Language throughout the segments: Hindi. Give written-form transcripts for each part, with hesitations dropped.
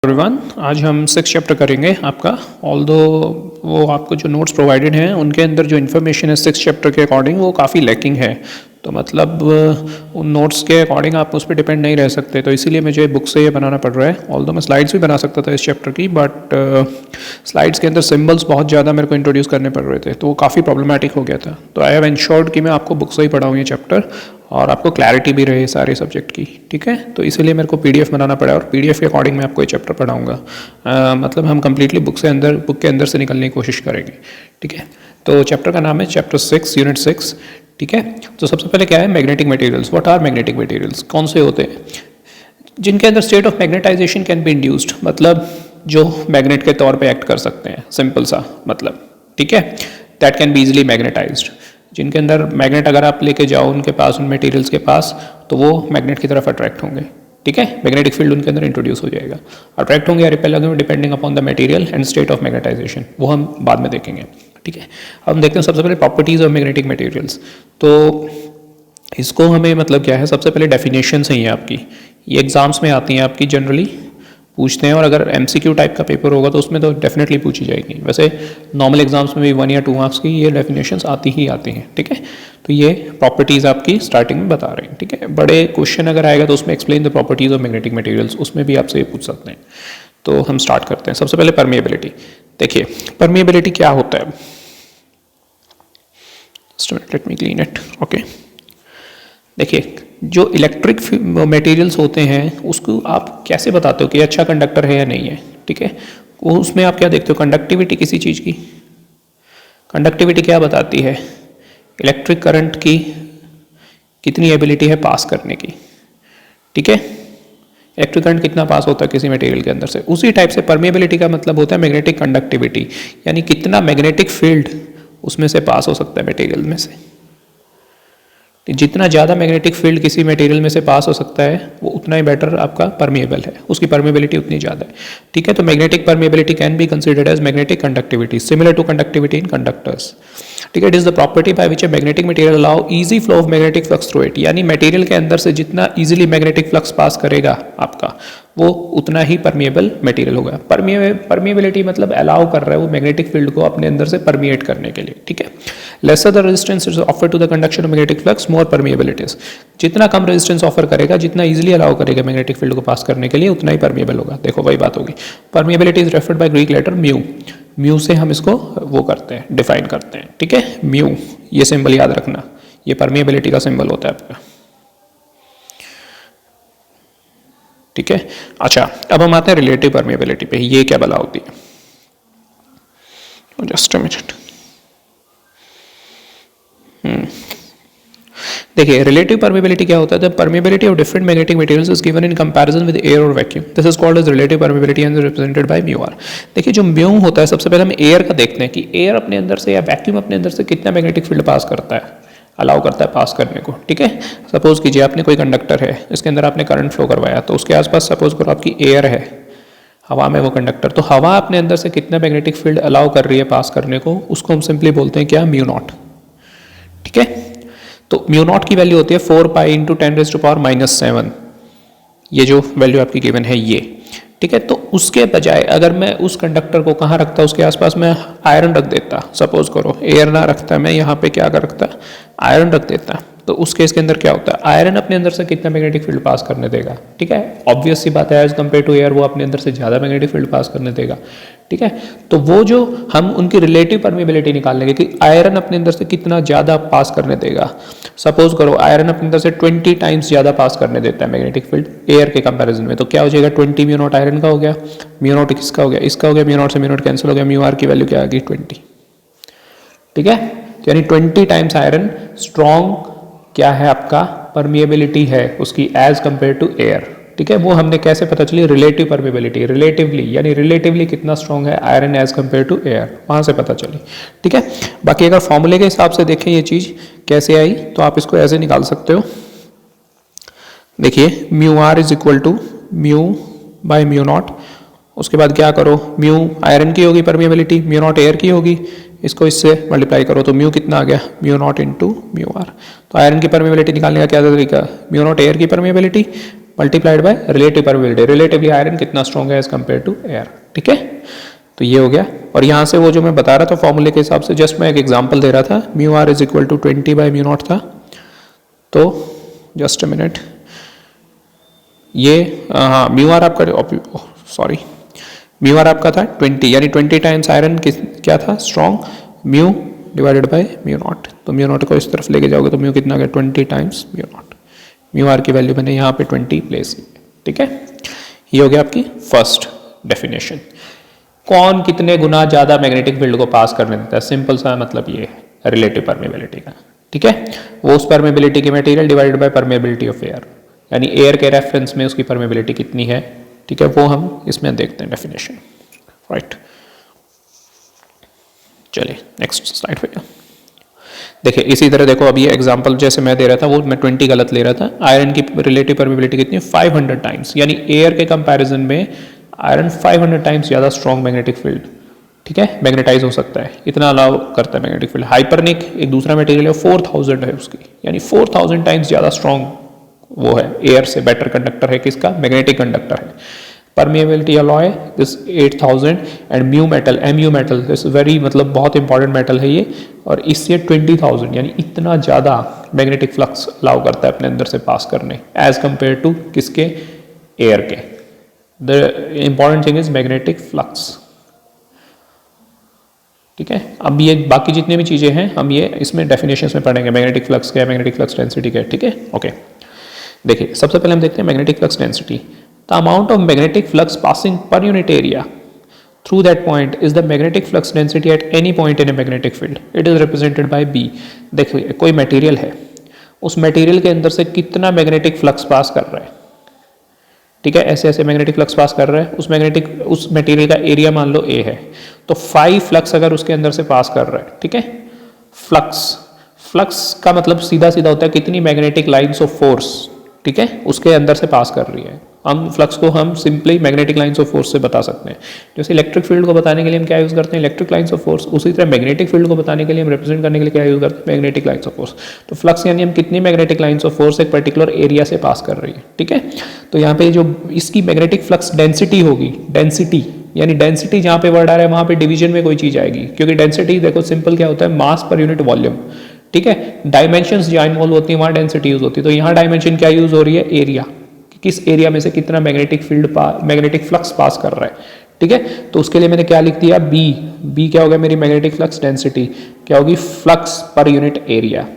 एवरीवन, आज हम 6 चैप्टर करेंगे आपका। ऑल्दो वो आपको जो नोट्स प्रोवाइडेड हैं उनके अंदर जो इन्फॉर्मेशन है 6 चैप्टर के अकॉर्डिंग वो काफ़ी लैकिंग है। तो मतलब उन नोट्स के अकॉर्डिंग आप उस पर डिपेंड नहीं रह सकते, तो इसीलिए मुझे बुक से ये बनाना पड़ रहा है। ऑल्दो मैं स्लाइड्स भी बना सकता था इस चैप्टर की, बट स्लाइड्स के अंदर सिम्बल्स बहुत ज़्यादा मेरे को इंट्रोड्यूस करने पड़ रहे थे, तो वो काफ़ी प्रॉब्लमेटिक हो गया था। तो आई हैव इंश्योर्ड कि मैं आपको बुक से ही पढ़ाऊँ ये चैप्टर और आपको क्लैरिटी भी रहे सारे सब्जेक्ट की, ठीक है। तो इसीलिए मेरे को पीडीएफ बनाना पड़ा और पीडीएफ के अकॉर्डिंग मैं आपको ये चैप्टर पढ़ाऊँगा। मतलब हम कंप्लीटली बुक के अंदर से निकलने की कोशिश करेंगे, ठीक है। तो चैप्टर का नाम है चैप्टर 6 यूनिट 6, ठीक है। तो सबसे पहले क्या है, magnetic materials. What are magnetic materials? कौन से होते हैं जिनके अंदर state of magnetisation can be induced, मतलब जो मैग्नेट के तौर पे एक्ट कर सकते हैं, सिंपल सा मतलब, ठीक है। That can be easily magnetised, जिनके अंदर मैग्नेट अगर आप लेके जाओ उनके पास, उन मटेरियल्स के पास, तो वो मैग्नेट की तरफ अट्रैक्ट होंगे, ठीक है। मैग्नेटिक फील्ड उनके अंदर इंट्रोड्यूस हो जाएगा, अट्रैक्ट होंगे या रिपेल होंगे depending upon the material and state of magnetisation, वो हम बाद में देखेंगे, ठीक है। अब हम देखते हैं सबसे पहले प्रॉपर्टीज ऑफ मैग्नेटिक मटेरियल्स। तो इसको हमें मतलब क्या है, सबसे पहले डेफिनेशन है आपकी, ये एग्जाम्स में आती हैं आपकी, जनरली पूछते हैं, और अगर एमसीक्यू टाइप का पेपर होगा तो उसमें तो डेफिनेटली पूछी जाएगी। वैसे नॉर्मल एग्जाम्स में भी 1 या 2 मार्क्स की ये डेफिनेशंस आती ही आती हैं, ठीक है। तो ये प्रॉपर्टीज़ आपकी स्टार्टिंग में बता रहे हैं, ठीक है। बड़े क्वेश्चन अगर आएगा तो उसमें explain the properties of magnetic materials, उसमें भी आपसे ये पूछ सकते हैं। तो हम स्टार्ट करते हैं। सबसे पहले परमिएबिलिटी। देखिए परमिएबिलिटी क्या होता है, let me clean it, okay. देखिए जो इलेक्ट्रिक मटेरियल्स होते हैं उसको आप कैसे बताते हो कि अच्छा कंडक्टर है या नहीं है, ठीक है। वो उसमें आप क्या देखते हो, कंडक्टिविटी किसी चीज़ की। कंडक्टिविटी क्या बताती है, इलेक्ट्रिक करंट की कितनी एबिलिटी है पास करने की, ठीक है। इलेक्ट्रिक करंट कितना पास होता है किसी मटेरियल के अंदर से। उसी टाइप से परमिएबिलिटी का मतलब होता है मैग्नेटिक कंडक्टिविटी, यानी कितना मैग्नेटिक फील्ड उसमें से पास हो सकता है मटेरियल में से। जितना ज़्यादा मैग्नेटिक फील्ड किसी मटेरियल में से पास हो सकता है वो उतना ही बेटर आपका परमिएबल है, उसकी परमिएबिलिटी उतनी ज़्यादा है, ठीक है। तो magnetic permeability can be considered as magnetic conductivity similar to conductivity in conductors, ठीक है। It is the property by which a magnetic material allow easy flow of magnetic flux through it, यानी मटेरियल के अंदर से जितना इजीली मैग्नेटिक फ्लक्स पास करेगा आपका वो उतना ही परमिएबल मटेरियल होगा। परमिएबिलिटी मतलब अलाउ कर रहा है वो मैग्नेटिक फील्ड को अपने अंदर से परमिएट करने के लिए, ठीक है। Lesser the resistance is offer to the conduction of magnetic flux more permeabilities, जितना कम रेजिस्टेंस ऑफर करेगा, जितना इजीली अलाउ करेगा मैग्नेटिक फील्ड को पास करने के लिए, उतना ही परमिएबल होगा। देखो वही बात होगी। Permeability is referred by Greek letter mu, mu से हम इसको वो करते हैं, डिफाइन करते हैं, ठीक है। म्यू, ये सिंबल याद रखना, ये परमिएबिलिटी का सिंबल होता है आपका, ठीक है। अच्छा अब हम आते हैं रिलेटिव परमिएबिलिटी पे, ये क्या बला होती है, जस्ट अ मिनट। देखिए रिलेटिव परमिएबिलिटी क्या होता है, the permeability of different magnetic materials is given in comparison with air और vacuum, this is called as relative permeability and represented by mu R. देखिए जो म्यू होता है, सबसे पहले हम एयर का देखते हैं कि एयर अपने अंदर से या वैक्यूम अपने अंदर से कितना मैग्नेटिक फील्ड पास करता है, अलाउ करता है पास करने को, ठीक है। सपोज कीजिए आपने कोई कंडक्टर है, इसके अंदर आपने करंट फ्लो करवाया, तो उसके आसपास सपोज करो आपकी एयर है, हवा में वो कंडक्टर, तो हवा अपने अंदर से कितना मैग्नेटिक फील्ड अलाउ कर रही है पास करने को, उसको हम सिंपली बोलते हैं क्या, म्यू नॉट, ठीक है। तो म्यू नॉट की वैल्यू होती है 4 पाई इंटू 10⁻⁻⁷, ये जो वैल्यू आपकी गिवन है ये, ठीक है। तो उसके बजाय अगर मैं उस कंडक्टर को कहाँ रखता, उसके आसपास मैं आयरन रख देता, सपोज करो एयर ना रखता, मैं यहाँ पे क्या कर रखता, आयरन रख देता, तो उस केस के अंदर क्या होता है, आयरन अपने अंदर से कितना मैग्नेटिक फील्ड पास करने देगा, ठीक है। ऑब्वियस सी बात है, एज कम्पेयर टू एयर वो अपने अंदर से ज़्यादा मैग्नेटिक फील्ड पास करने देगा, ठीक है। तो वो जो हम उनकी रिलेटिव परमिएबिलिटी निकाल लेंगे कि आयरन अपने अंदर से कितना ज़्यादा पास करने देगा। सपोज करो आयरन अपने अंदर से 20 टाइम्स ज़्यादा पास करने देता है मैग्नेटिक फील्ड एयर के कंपैरिजन में, तो क्या हो जाएगा, 20 म्यू नॉट आयरन का हो गया, म्यू नॉट किसका हो गया, इसका हो गया, म्यू नॉट से म्यू नॉट कैंसिल हो गया, म्यू आर की वैल्यू क्या आ गई, 20, ठीक है। यानी 20 टाइम्स आयरन स्ट्रॉन्ग क्या है आपका, परमिएबिलिटी है उसकी एज कंपेयर टू एयर, ठीक है। वो हमने कैसे पता चली, रिलेटिव परमिएबिलिटी, रिलेटिवली यानी रिलेटिवली कितना स्ट्रॉन्ग है iron as compare to air, वहां से पता चली, ठीक है। बाकी अगर फॉर्मूले के हिसाब से देखें ये चीज कैसे आई, तो आप इसको ऐसे निकाल सकते हो। देखिए mu R is equal to mu by mu naught, उसके बाद क्या करो, म्यू आयरन की होगी परमिएबिलिटी, म्यू नॉट एयर की होगी, इसको इससे मल्टीप्लाई करो तो म्यू कितना आ गया, mu naught into mu R. तो आयरन की परमिएबिलिटी निकालने का क्या तरीका, म्यू नॉट एयर की permeability multiplied by relative permeability, relatively iron कितना स्ट्रॉन्ग है एज कम्पेयर टू एयर, ठीक है। तो ये हो गया, और यहाँ से वो जो मैं बता रहा था फॉर्मूले के हिसाब से जस्ट मैं एक एग्जांपल दे रहा था, mu R is equal to 20 by mu naught था। तो जस्ट अ मिनट, ये हाँ म्यू आर आपका सॉरी म्यू आर आपका था 20, यानी 20 टाइम्स आयरन क्या था strong, mu divided by mu naught. तो म्यू नॉट को इस तरफ लेके जाओगे तो म्यू कितना गया 20 times mu naught. Mu R की वैल्यू मैंने यहाँ पे 20 प्लेस की, ठीक है। ये हो गया आपकी फर्स्ट डेफिनेशन। कौन कितने गुना ज़्यादा मैग्नेटिक फील्ड को पास करने देता है, सिंपल सा मतलब ये है रिलेटिव परमेबिलिटी का, ठीक है। वो उस परमेबिलिटी की material divided by permeability of air, यानी एयर के रेफरेंस में उसकी परमेबिलिटी कितनी है, ठीक है, वो हम इसमें देखते हैं डेफिनेशन, राइट। चलिए नेक्स्ट स्लाइड पे देखिए, इसी तरह देखो अभी ये एग्जांपल जैसे मैं दे रहा था वो मैं 20 गलत ले रहा था। आयरन की रिलेटिव परमेबिलिटी कितनी है 500 टाइम्स, यानी एयर के कंपैरिजन में आयरन 500 टाइम्स ज़्यादा स्ट्रॉन्ग मैग्नेटिक फील्ड, ठीक है, मैग्नेटाइज हो सकता है, इतना अलाउ करता है मैग्नेटिक फील्ड। हाइपरनिक एक दूसरा मटेरियल है 4000 है उसकी, यानी 4000 टाइम्स ज़्यादा स्ट्रॉन्ग वो है, एयर से बेटर कंडक्टर है, किसका, मैग्नेटिक कंडक्टर है। Permeability alloy this 8000 and mu metal, MU metal this very मतलब बहुत इंपॉर्टेंट मेटल है ये, और इससे 20000 यानी इतना ज़्यादा मैग्नेटिक फ्लक्स अलाउ करता है अपने अंदर से पास करने एज कंपेयर टू किसके, एयर के। The important thing is magnetic flux, ठीक है। अब ये बाकी जितने भी चीज़ें हैं हम ये इसमें डेफिनेशंस में पढ़ेंगे, मैग्नेटिक फ्लक्स क्या है, मैग्नेटिक फ्लक्स डेंसिटी क्या है, ठीक है, ओके। देखिए सबसे पहले हम देखते हैं magnetic flux density. The amount of magnetic flux passing पर unit area through that point is the magnetic flux density at any point in a magnetic field, it is represented bye B। देखिए कोई मटेरियल है, उस मटेरियल के अंदर से कितना मैग्नेटिक फ्लक्स पास कर रहा है, ठीक है, ऐसे ऐसे मैग्नेटिक फ्लक्स पास कर रहा है, उस मटेरियल का एरिया मान लो A है, तो 5 फ्लक्स अगर उसके अंदर से पास कर रहा है, ठीक है। फ्लक्स का मतलब सीधा सीधा होता है कितनी मैग्नेटिक लाइन्स ऑफ फोर्स, ठीक है, उसके अंदर से पास कर रही है। हम फ्लक्स को हम simply magnetic lines of force से बता सकते हैं। जैसे इलेक्ट्रिक फील्ड को बताने के लिए हम क्या यूज़ करते हैं, इलेक्ट्रिक लाइन्स ऑफ फोर्स, उसी तरह मैग्नेटिक फील्ड को बताने के लिए हम रिप्रेजेंट करने के लिए क्या यूज़ करते हैं, मैग्नेटिक लाइन्स ऑफ फोर्स। तो फ्लक्स यानी हम कितनी मैग्नेटिक लाइन्स ऑफ फोर्स एक पर्टिकुलर एरिया से पास कर रही है, ठीक है। तो यहाँ पे जो इसकी मैग्नेटिक फ्लक्स डेंसिटी होगी, डेंसिटी यानी डेंसिटी जहाँ पे वर्ड आ रहा है वहाँ पे डिवीजन में कोई चीज़ आएगी, क्योंकि डेंसिटी देखो सिंपल क्या होता है, मास पर यूनिट वॉल्यूम, ठीक है। डायमेंशंस जहाँ इन्वॉल्व होती है वहाँ डेंसिटी यूज होती है, तो यहाँ डायमेंशन क्या यूज हो रही है, एरिया, किस एरिया में से कितना मैग्नेटिक फ्लक्स पास कर रहा है, ठीक है। तो उसके लिए मैंने क्या लिख दिया, बी क्या होगा मेरी मैग्नेटिक फ्लक्स डेंसिटी, क्या होगी, फ्लक्स पर यूनिट एरिया,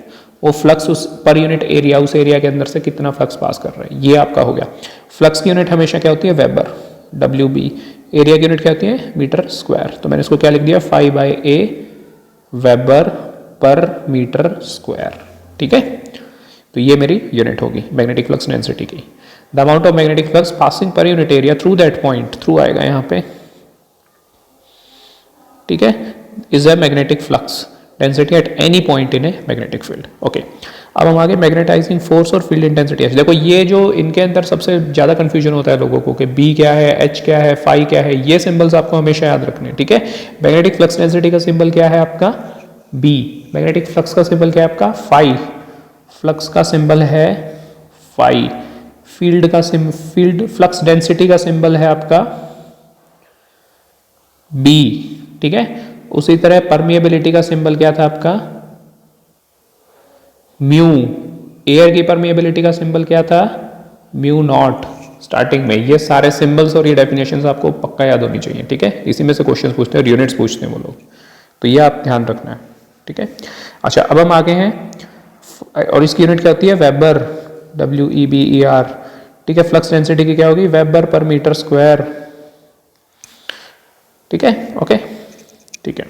वो फ्लक्स उस पर यूनिट एरिया, उस एरिया के अंदर से कितना फ्लक्स पास कर रहा है, ये आपका हो गया। फ्लक्स की यूनिट हमेशा क्या होती है, वेबर, WB। एरिया की यूनिट क्या होती है, मीटर स्क्वायर, तो मैंने इसको क्या लिख दिया 5/A वेबर पर मीटर स्क्वायर, ठीक है। तो ये मेरी यूनिट होगी मैग्नेटिक फ्लक्स डेंसिटी की। The amount of magnetic flux passing पर unit area through that point, through आएगा यहाँ पे, ठीक है, is a magnetic flux density at any point in a magnetic field, okay. अब हम आगे मैग्नेटाइजिंग फोर्स और फील्ड इंटेंसिटी। देखो ये जो इनके अंदर सबसे ज्यादा कंफ्यूजन होता है लोगों को कि B क्या है, H क्या है, फाई क्या है, ये सिंबल्स आपको हमेशा याद रखने, ठीक है। मैग्नेटिक फ्लक्स डेंसिटी का सिंबल क्या है आपका B, मैग्नेटिक फ्लक्स का सिंबल क्या है आपका फाई, फ्लक्स का सिंबल है फाई, फील्ड फ्लक्स डेंसिटी का सिंबल है आपका B, ठीक है। उसी तरह परमिएबिलिटी का सिंबल क्या था आपका म्यू, एयर की परमिएबिलिटी का सिंबल क्या था म्यू नॉट। स्टार्टिंग में ये सारे सिंबल्स और ये डेफिनेशंस आपको पक्का याद होनी चाहिए, ठीक है। इसी में से क्वेश्चन पूछते हैं, यूनिट्स पूछते हैं वो लोग, तो ये आप ध्यान रखना है, ठीक है। अच्छा अब हम आगे हैं, और इसकी यूनिट क्या होती है वेबर, WEBER, ठीक है। फ्लक्स डेंसिटी की क्या होगी, वेबर पर मीटर स्क्वायर, ठीक है, ओके, ठीक है।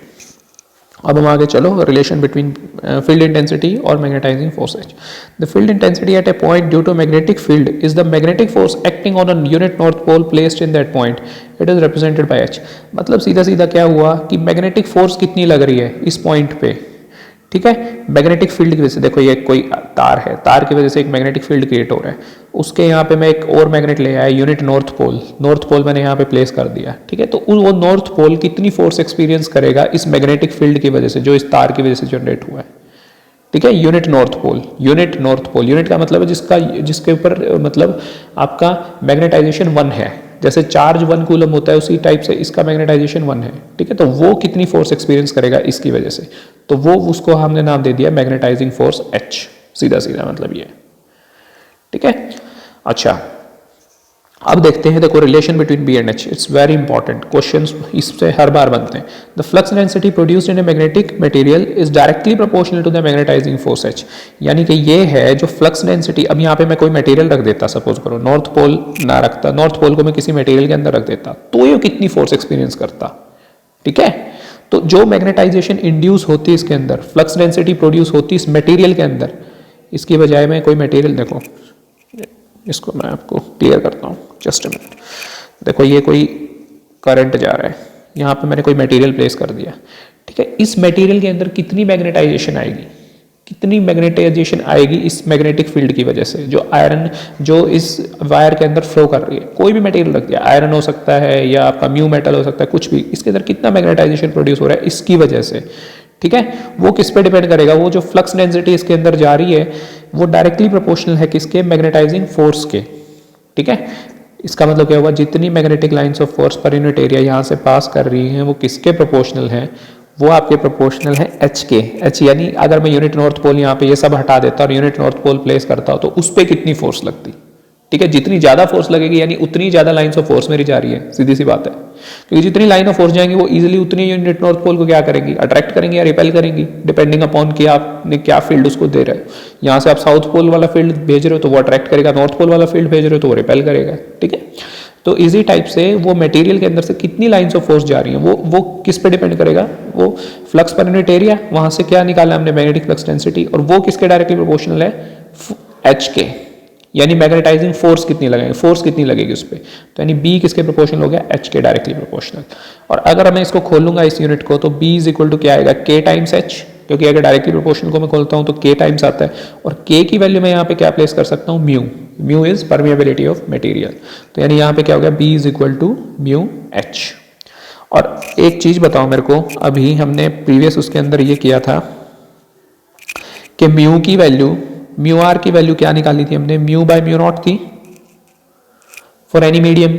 अब हम आगे चलो, रिलेशन बिटवीन फील्ड इंटेंसिटी और magnetising forces. The field intensity at a point due to magnetic field is the magnetic force acting on a unit north pole placed in that point, it is represented by H। मतलब सीधा सीधा क्या हुआ कि मैग्नेटिक फोर्स कितनी लग रही है इस पॉइंट पे, ठीक है। मैग्नेटिक फील्ड की वजह से, देखो ये कोई तार है, तार की वजह से एक मैग्नेटिक फील्ड क्रिएट हो रहा है, उसके यहाँ पे मैं एक और मैग्नेट ले आया यूनिट नॉर्थ पोल मैंने यहाँ पे प्लेस कर दिया, ठीक है। तो वो नॉर्थ पोल कितनी फोर्स एक्सपीरियंस करेगा इस मैग्नेटिक फील्ड की वजह से, जो इस तार की वजह से जनरेट हुआ है, ठीक है। Unit north pole, unit north pole, unit का मतलब है जिसके ऊपर मतलब आपका मैग्नेटाइजेशन 1 है, जैसे चार्ज 1 कूलम होता है उसी टाइप से इसका मैग्नेटाइजेशन 1 है, ठीक है। तो वो कितनी फोर्स एक्सपीरियंस करेगा इसकी वजह से, तो वो उसको हमने नाम दे दिया मैग्नेटाइजिंग फोर्स H, सीधा सीधा मतलब ये, ठीक है। अच्छा अब देखते हैं, देखो relation between B and H, it's very important questions इससे हर बार बनते हैं। The flux density produced in a magnetic material is directly proportional to the magnetising force H, यानी कि ये है जो फ्लक्स डेंसिटी, अब यहाँ पे मैं कोई मटेरियल रख देता, सपोज करो नॉर्थ पोल ना रखता, नॉर्थ पोल को मैं किसी मटेरियल के अंदर रख देता, तो ये कितनी फोर्स एक्सपीरियंस करता, ठीक है। तो जो मैग्नेटाइजेशन इंड्यूस होती है इसके अंदर, फ्लक्स डेंसिटी प्रोड्यूस होती है इस मटेरियल के अंदर, इसकी बजाय मैं कोई मटेरियल, देखो इसको मैं आपको क्लियर करता हूँ, जस्ट अ मिनट। देखो ये कोई करंट जा रहा है, यहाँ पे मैंने कोई मटेरियल प्लेस कर दिया, ठीक है। इस मटेरियल के अंदर कितनी मैग्नेटाइजेशन आएगी, कितनी मैग्नेटाइजेशन आएगी इस मैग्नेटिक फील्ड की वजह से, जो आयरन जो इस वायर के अंदर फ्लो कर रही है, कोई भी मटेरियल रख दिया, आयरन हो सकता है या आपका म्यू मेटल हो सकता है, कुछ भी, इसके अंदर कितना मैग्नेटाइजेशन प्रोड्यूस हो रहा है इसकी वजह से, ठीक है। वो किस पे डिपेंड करेगा, वो जो फ्लक्स डेंसिटी इसके अंदर जा रही है वो डायरेक्टली प्रोपोर्शनल है किसके, मैग्नेटाइजिंग फोर्स के, ठीक है। इसका मतलब क्या हुआ, जितनी मैग्नेटिक लाइंस ऑफ फोर्स पर यूनिट एरिया यहाँ से पास कर रही हैं वो किसके प्रोपोर्शनल है, वो आपके प्रोपोर्शनल है एच के। एच यानी अगर मैं यूनिट नॉर्थ पोल यहाँ पे ये सब हटा देता और यूनिट नॉर्थ पोल प्लेस करता हूँ तो उस पर कितनी फोर्स लगती, ठीक है। जितनी ज्यादा फोर्स लगेगी यानी उतनी ज्यादा लाइंस ऑफ फोर्स मेरी जा रही है, सीधी सी बात है, क्योंकि जितनी लाइन ऑफ फोर्स जाएंगी वो इजीली उतनी यूनिट नॉर्थ पोल को क्या करेंगी, अट्रैक्ट करेंगी या रिपेल करेंगी, डिपेंडिंग अपॉन कि आपने क्या फील्ड उसको दे रहे हो। यहाँ से आप साउथ पोल वाला फील्ड भेज रहे हो तो वो अट्रैक्ट करेगा, नॉर्थ पोल वाला फील्ड भेज रहे हो तो वो रिपेल करेगा, ठीक है। तो इजी टाइप से वो मटेरियल के अंदर से कितनी लाइंस ऑफ फोर्स जा रही हैं वो किस पे डिपेंड करेगा, वो फ्लक्स पर यूनिट एरिया, वहां से क्या निकाला हमने, मैग्नेटिक फ्लक्स डेंसिटी, और वो किसके डायरेक्टली प्रोपोर्शनल है, एच के, यानी मैग्नेटाइजिंग फोर्स कितनी लगेगी, फोर्स कितनी लगेगी उस पर, तो यानी बी किसके प्रोपोर्शनल हो गया, एच के डायरेक्टली प्रोपोर्शनल। और अगर मैं इसको खोलूंगा इस यूनिट को तो बी इज इक्वल टू क्या आएगा, के टाइम्स एच, क्योंकि अगर डायरेक्टली प्रोपोर्शनल को मैं खोलता हूं तो के टाइम्स आता है, और के की वैल्यू मैं यहाँ पे क्या प्लेस कर सकता हूँ, mu, mu is permeability of material, तो यानी यहाँ पे क्या हो गया, B is equal to mu H. और एक चीज बताओ मेरे को, अभी हमने प्रीवियस उसके अंदर ये किया था कि म्यू की वैल्यू, म्यू आर की वैल्यू क्या निकाली थी हमने, म्यू बाय म्यू नॉट थी फॉर एनी मीडियम,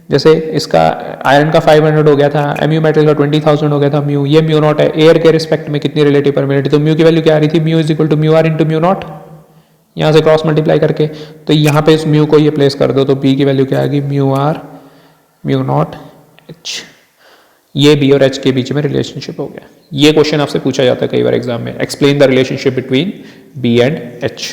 जैसे इसका आयरन का 500 हो गया था, एमयू मेटल का 20,000 हो गया था म्यू, ये म्यू नॉट है, एयर के रिस्पेक्ट में कितनी रिलेटिव परमिटिविटी, तो म्यू की वैल्यू क्या आ रही थी, mu is equal to mu R into mu naught, यहाँ से क्रॉस मल्टीप्लाई करके, तो यहाँ पे इस म्यू को ये प्लेस कर दो तो बी की वैल्यू क्या आएगी, mu R mu naught H, ये बी और एच के बीच में रिलेशनशिप हो गया। ये क्वेश्चन आपसे पूछा जाता है कई बार एग्जाम में, explain the relationship between B and H,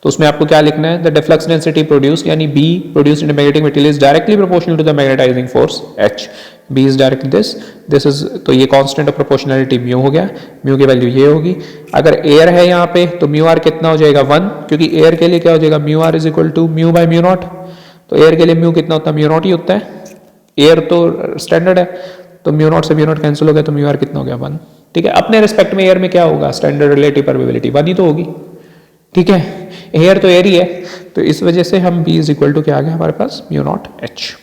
तो उसमें आपको क्या लिखना है, द फ्लक्स डेंसिटी प्रोड्यूस, यानी B produced in magnetic material is directly proportional to the magnetising force H, B is directly this is, तो ये कांस्टेंट ऑफ प्रोपोर्शनलिटी म्यू हो गया, म्यू की वैल्यू ये होगी। अगर एयर है यहाँ पे तो म्यू आर कितना हो जाएगा 1, क्योंकि एयर के लिए क्या हो जाएगा, mu R is equal to mu by mu naught, तो एयर के लिए म्यू कितना होता है, म्यू नॉट ही होता है, एयर तो स्टैंडर्ड है, तो म्यू नॉट से म्यू नॉट कैंसिल हो गया तो म्यू आर कितना हो गया 1, ठीक है। अपने रिस्पेक्ट में एयर में क्या होगा, स्टैंडर्ड रिलेटिव परमिएबिलिटी 1 ही तो होगी, ठीक है, एयर तो एयर ही है, तो इस वजह से हम बी इज इक्वल टू क्या आ गया हमारे पास, म्यू नॉट एच,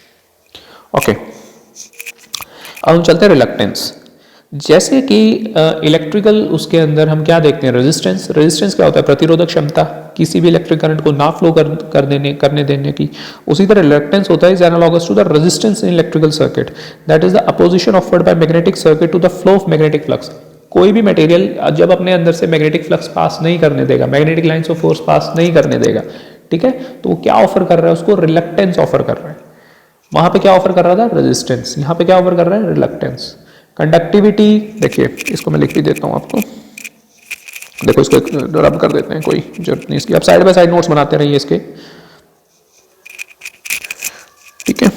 ओके। अब हम चलते हैं रिलक्टेंस, जैसे कि इलेक्ट्रिकल उसके अंदर हम क्या देखते हैं, रेजिस्टेंस, रेजिस्टेंस क्या होता है, प्रतिरोधक क्षमता किसी भी इलेक्ट्रिक करंट को ना फ्लो करने देने की, उसी तरह रिलक्टेंस होता है is analogous to the resistance in electrical circuit, that is the opposition offered by magnetic circuit to the flow of magnetic flux. कोई भी मटेरियल जब अपने अंदर से मैग्नेटिक फ्लक्स पास नहीं करने देगा, मैग्नेटिक लाइंस ऑफ फोर्स पास नहीं करने देगा, ठीक है, तो वो क्या ऑफर कर रहा है, उसको रिलक्टेंस ऑफर कर रहा है। वहां पे क्या ऑफर कर रहा था, रेजिस्टेंस, यहाँ पे क्या ऑफर कर रहा है, रिलक्टेंस। कंडक्टिविटी देखिए, इसको मैं लिख भी देता हूं आपको, देखो इसको रब कर देते हैं, कोई जरूरत नहीं इसकी, आप साइड बाय साइड नोट्स बनाते रहिए इसके, ठीक है।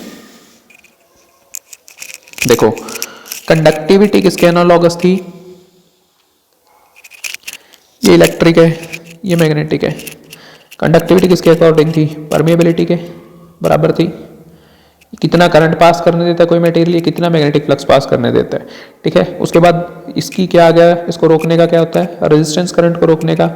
देखो कंडक्टिविटी किसके एनालॉगस थी, ये इलेक्ट्रिक है, ये मैग्नेटिक है, कंडक्टिविटी किसके अकॉर्डिंग थी, परमिएबिलिटी के बराबर थी, कितना करंट पास करने देता है कोई मटेरियल, कितना मैग्नेटिक फ्लक्स पास करने देता है, ठीक है। उसके बाद इसकी क्या आ गया, इसको रोकने का क्या होता है, रेजिस्टेंस, करंट को रोकने का,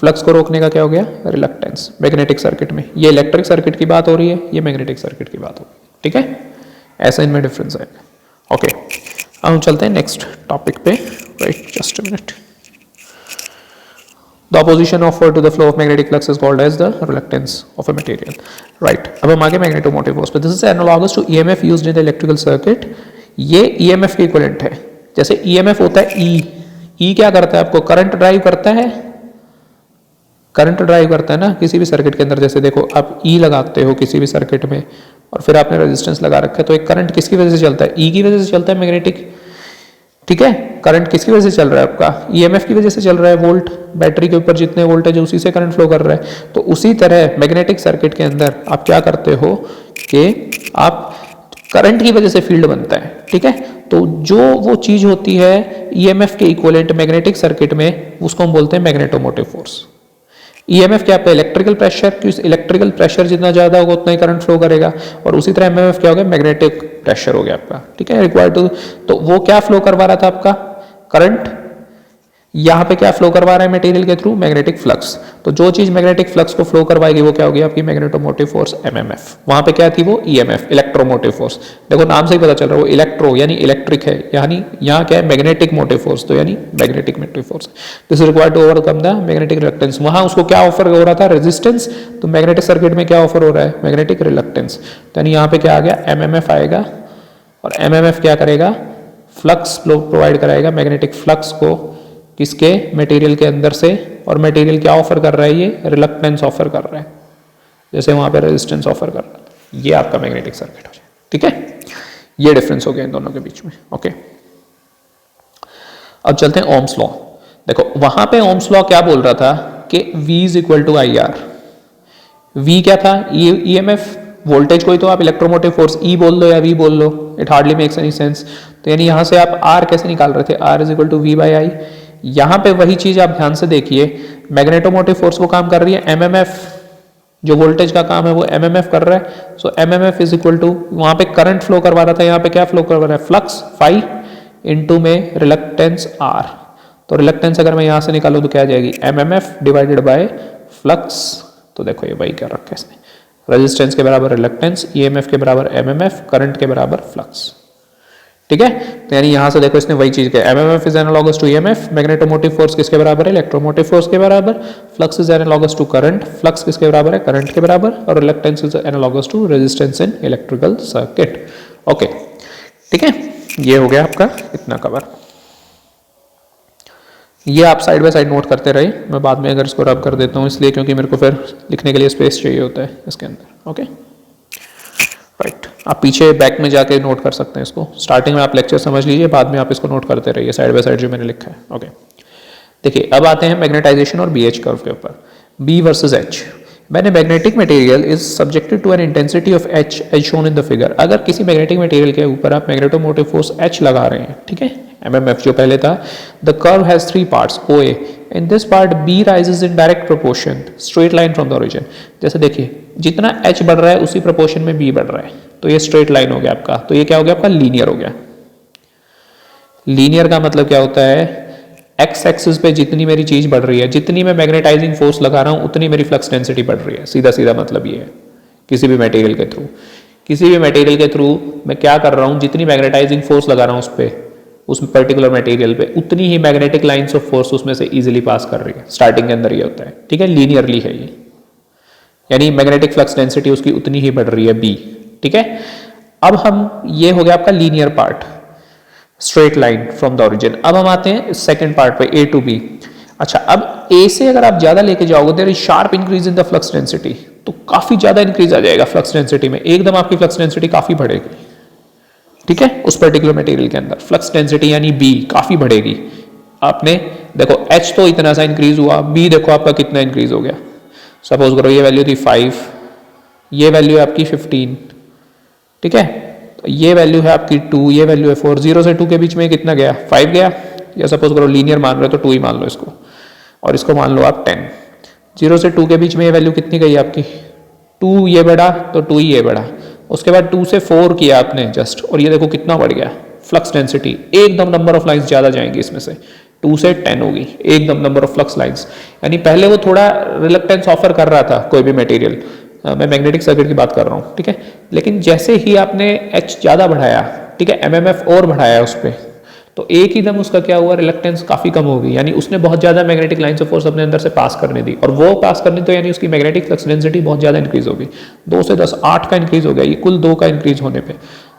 फ्लक्स को रोकने का क्या हो गया, रिलक्टेंस, मैग्नेटिक सर्किट में। ये इलेक्ट्रिक सर्किट की बात हो रही है, ये मैग्नेटिक सर्किट की बात हो रही है, ठीक है, ऐसा इनमें डिफरेंस है, ओके। अब हम चलते हैं नेक्स्ट टॉपिक पे, right, just a minute, The opposition offered to the flow of magnetic flux is called as the reluctance of a material. Right. अब हम आगे मैग्नेटोमोटिव फोर्स पे. This is analogous to EMF used in the electrical circuit. ये EMF के इक्विवेलेंट है. जैसे EMF होता है E क्या करता है आपको? करंट ड्राइव करता है. करंट ड्राइव करता है ना किसी भी सर्किट के अंदर. जैसे देखो आप E लगाते हो किसी भी सर्किट में और फिर आपने रेजिस्टेंस लगा रखा है, तो एक करंट किसकी वजह से चलता है? E की वजह से चलता है, मैग्नेटिक. ठीक है. करंट किसकी वजह से चल रहा है आपका? EMF की वजह से चल रहा है. वोल्ट, बैटरी के ऊपर जितने वोल्टेज है उसी से करंट फ्लो कर रहा है. तो उसी तरह मैग्नेटिक सर्किट के अंदर आप क्या करते हो कि आप करंट की वजह से फील्ड बनता है. ठीक है. तो जो वो चीज होती है EMF के इक्विवेलेंट मैग्नेटिक सर्किट में, उसको हम बोलते हैं मैग्नेटोमोटिव फोर्स. EMF क्या आपका? Electrical pressure. क्योंकि इलेक्ट्रिकल प्रेशर जितना ज्यादा होगा उतना ही करंट फ्लो करेगा. और उसी तरह MMF क्या हो गया? मैग्नेटिक प्रेशर हो गया आपका. ठीक है. Required to. तो वो क्या फ्लो करवा रहा था आपका? करंट. यहां पे क्या फ्लो करवा रहा है मटेरियल के थ्रू? Magnetic flux. तो जो चीज मैग्नेटिक फ्लक्स को फ्लो करवाएगी वो क्या होगी? आपकी मैग्नेटोमोटिव फोर्स MMF. वहां पे क्या थी वो? EMF, electromotive force. देखो नाम से ही पता चल रहा है वो इलेक्ट्रो यानी इलेक्ट्रिक है, यानी यहाँ क्या है? Magnetic motive force. तो यानी magnetic motive force. This is required to overcome the magnetic reluctance. वहां उसको क्या ऑफर हो रहा था? रेजिस्टेंस. तो मैग्नेटिक सर्किट में क्या ऑफर हो रहा है? Magnetic reluctance. यानी यहाँ पे क्या आ गया? MMF आएगा. और MMF क्या करेगा? फ्लक्स प्रोवाइड कराएगा, मैग्नेटिक फ्लक्स को किसके? मटेरियल के अंदर से. और मटेरियल क्या ऑफर कर रहा है? ये रिलक्टेंस ऑफर कर रहा है, जैसे वहां पे रेजिस्टेंस ऑफर कर रहा है. ये आपका मैग्नेटिक सर्किट हो जाए. ठीक है. ये डिफरेंस हो गया इन दोनों के बीच में. ओके. अब चलते हैं ओम्स लॉ. देखो वहां पे ओम्स लॉ क्या बोल रहा था कि V is equal to IR. V क्या था? EMF. वोल्टेज कोई तो आप इलेक्ट्रोमोटिव फोर्स E बोल लो या V बोल लो, it hardly makes any sense. तो यानी यहां से आप R कैसे निकाल रहे थे? R is equal to V by I. यहां पे वही चीज आप ध्यान से देखिए, मैग्नेटोमोटिव फोर्स वो काम कर रही है MMF. जो वोल्टेज का काम है वो MMF कर रहा है. सो MMF इज इक्वल टू, वहां पे करंट फ्लो करवा रहा था, यहाँ पे क्या फ्लो करवा रहा है? फ्लक्स फाई इंटू में रिलक्टेंस R. तो रिलक्टेंस अगर मैं यहां से निकालूं तो क्या आ जाएगी? MMF divided by flux. तो देखो ये वही क्या रखा है इसने, रेजिस्टेंस के बराबर रिलक्टेंस, EMF के बराबर MMF, करंट के बराबर फ्लक्स. ठीक है. तो यानी यहां से देखो इसने वही चीज किया. MMF is analogous to EMF. Magnetomotive force किसके बराबर है? इलेक्ट्रोमोटिव फोर्स के बराबर. Flux is analogous to current. Flux किसके बराबर है? करंट के बराबर. और reluctance is analogous to resistance in electrical circuit. Okay. ठीक है. ये हो गया आपका इतना कवर. ये आप साइड बाय साइड नोट करते रहे. मैं बाद में अगर इसको रब कर देता हूँ इसलिए क्योंकि मेरे को फिर लिखने के लिए स्पेस चाहिए होता है इसके अंदर. ओके. राइट. आप पीछे बैक में जाके नोट कर सकते हैं इसको. स्टार्टिंग में आप लेक्चर समझ लीजिए, बाद में आप इसको नोट करते रहिए साइड बाय साइड जो मैंने लिखा है. ओके. देखिए अब आते हैं मैग्नेटाइजेशन और BH कर्व के ऊपर. B versus H. When a magnetic material is subjected to an intensity of H as shown in the figure. अगर किसी मैग्नेटिक मटेरियल के ऊपर आप मैग्नेटोमोटिव फोर्स H लगा रहे हैं, ठीक है, MMF जो पहले था. The curve has three parts OA. In this part B rises in direct proportion, straight line from the origin. जैसे देखिए जितना H बढ़ रहा है उसी प्रोपोर्शन में B बढ़ रहा है. तो ये स्ट्रेट लाइन हो गया आपका. तो ये क्या हो गया आपका? लीनियर हो गया. लीनियर का मतलब क्या होता है? एक्स एक्सिस पे जितनी मेरी चीज बढ़ रही है, जितनी मैं मैग्नेटाइजिंग फोर्स लगा रहा हूं उतनी मेरी फ्लक्स डेंसिटी बढ़ रही है. सीधा सीधा मतलब ये है. किसी भी मटेरियल के थ्रू, किसी भी मटेरियल के थ्रू मैं क्या कर रहा हूं? जितनी मैग्नेटाइजिंग फोर्स लगा रहा हूं उस पे, उस पर्टिकुलर मटेरियल पे, उतनी ही मैग्नेटिक लाइंस ऑफ फोर्स उसमें से इजीली पास कर रही है. स्टार्टिंग के अंदर ये होता है. ठीक है. लीनियरली है ये, यानी मैग्नेटिक फ्लक्स डेंसिटी उसकी उतनी ही बढ़ रही है B. ठीक है. अब हम, ये हो गया आपका linear part, straight line from the origin. अब हम आते हैं सेकंड पार्ट पे, A टू B. अच्छा, अब A से अगर आप ज्यादा लेके जाओगे, there is sharp increase in the flux density. तो काफी ज्यादा इंक्रीज आ जाएगा फ्लक्स डेंसिटी में. एकदम आपकी फ्लक्स डेंसिटी काफी बढ़ेगी. ठीक है. उस पर्टिकुलर मटेरियल के अंदर फ्लक्स डेंसिटी यानी B काफी बढ़ेगी. आपने देखो H तो इतना सा इंक्रीज हुआ, B देखो आपका कितना इंक्रीज हो गया. सपोज करो ये वैल्यू थी 5, ये वैल्यू है आपकी 15. ठीक है. तो ये वैल्यू है आपकी 2, ये वैल्यू है 4. 0 से 2 के बीच में कितना गया? 5 गया. या सपोज करो लीनियर मान रहे हो तो 2 ही मान लो इसको, और इसको मान लो आप 10. 0 से 2 के बीच में ये वैल्यू कितनी गई आपकी? 2 ये बढ़ा तो 2 ही ये बढ़ा. उसके बाद 2 से 4 किया आपने जस्ट, और ये देखो कितना बढ़ गया फ्लक्स डेंसिटी. एकदम नंबर ऑफ लाइंस ज्यादा जाएंगी इसमें से. 2 से 10 होगी एकदम नंबर ऑफ फ्लक्स लाइंस. यानी पहले वो थोड़ा रिलक्टेंस ऑफर कर रहा था कोई भी मटेरियल, मैं मैग्नेटिक सर्किट की बात कर रहा हूँ. ठीक है. लेकिन जैसे ही आपने H ज्यादा बढ़ाया, ठीक है, MMF और बढ़ाया उस पर, तो एक ही दम उसका क्या हुआ, रिलक्टेंस काफी कम हो गई, यानी उसने बहुत ज्यादा मैग्नेटिक लाइंस ऑफ फोर्स अपने अंदर से पास करने दी, और वो पास करने तो यानी उसकी मैग्नेटिक फ्लक्स डेंसिटी बहुत ज्यादा इंक्रीज हो गई, 2 से 10 8 का इंक्रीज हो गया, ये कुल 2 का इंक्रीज होने पे।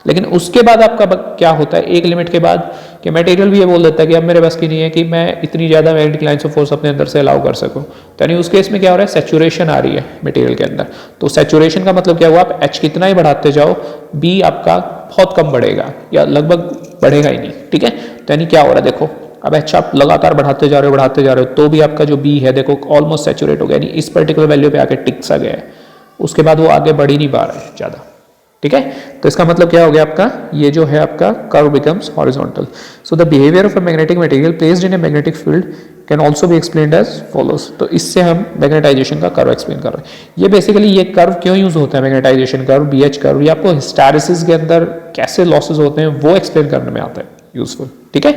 लेकिन उसके बाद आपका क्या होता है, एक लिमिट के बाद कि मटेरियल भी ये बोल देता है कि अब मेरे बस की नहीं है कि मैं इतनी ज़्यादा मैग्नेटिक लाइंस ऑफ फोर्स अपने अंदर से अलाउ कर सकूं। तो यानी उस केस में क्या हो रहा है, सेचुरेशन आ रही है मटेरियल के अंदर। तो सेचुरेशन का मतलब क्या हुआ, आप एच कितना ही बढ़ाते जाओ, बी आपका बहुत कम बढ़ेगा या लगभग बढ़ेगा ही नहीं, ठीक है। तो यानी क्या हो रहा है, देखो अब एच आप लगातार बढ़ाते जा रहे हो तो भी आपका जो बी है देखो ऑलमोस्ट सेचुरेट हो गया, यानी इस पर्टिकुलर वैल्यू पे आके टिक सा गया है, उसके बाद वो आगे बढ़ ही नहीं पा रहा है ज़्यादा, ठीक है। तो इसका मतलब क्या हो गया आपका, ये जो है आपका curve becomes horizontal. So the behaviour of a magnetic material placed in a magnetic field can also be explained as follows. तो इससे हम मैग्नेटाइजेशन का कर्व एक्सप्लेन कर रहे हैं। ये बेसिकली ये कर्व क्यों यूज होता है, मैग्नेटाइजेशन कर्व, बीएच कर्व, ये आपको हिस्टैरिसीस के अंदर कैसे लॉसेज होते हैं वो एक्सप्लेन करने में आता है यूजफुल, ठीक है।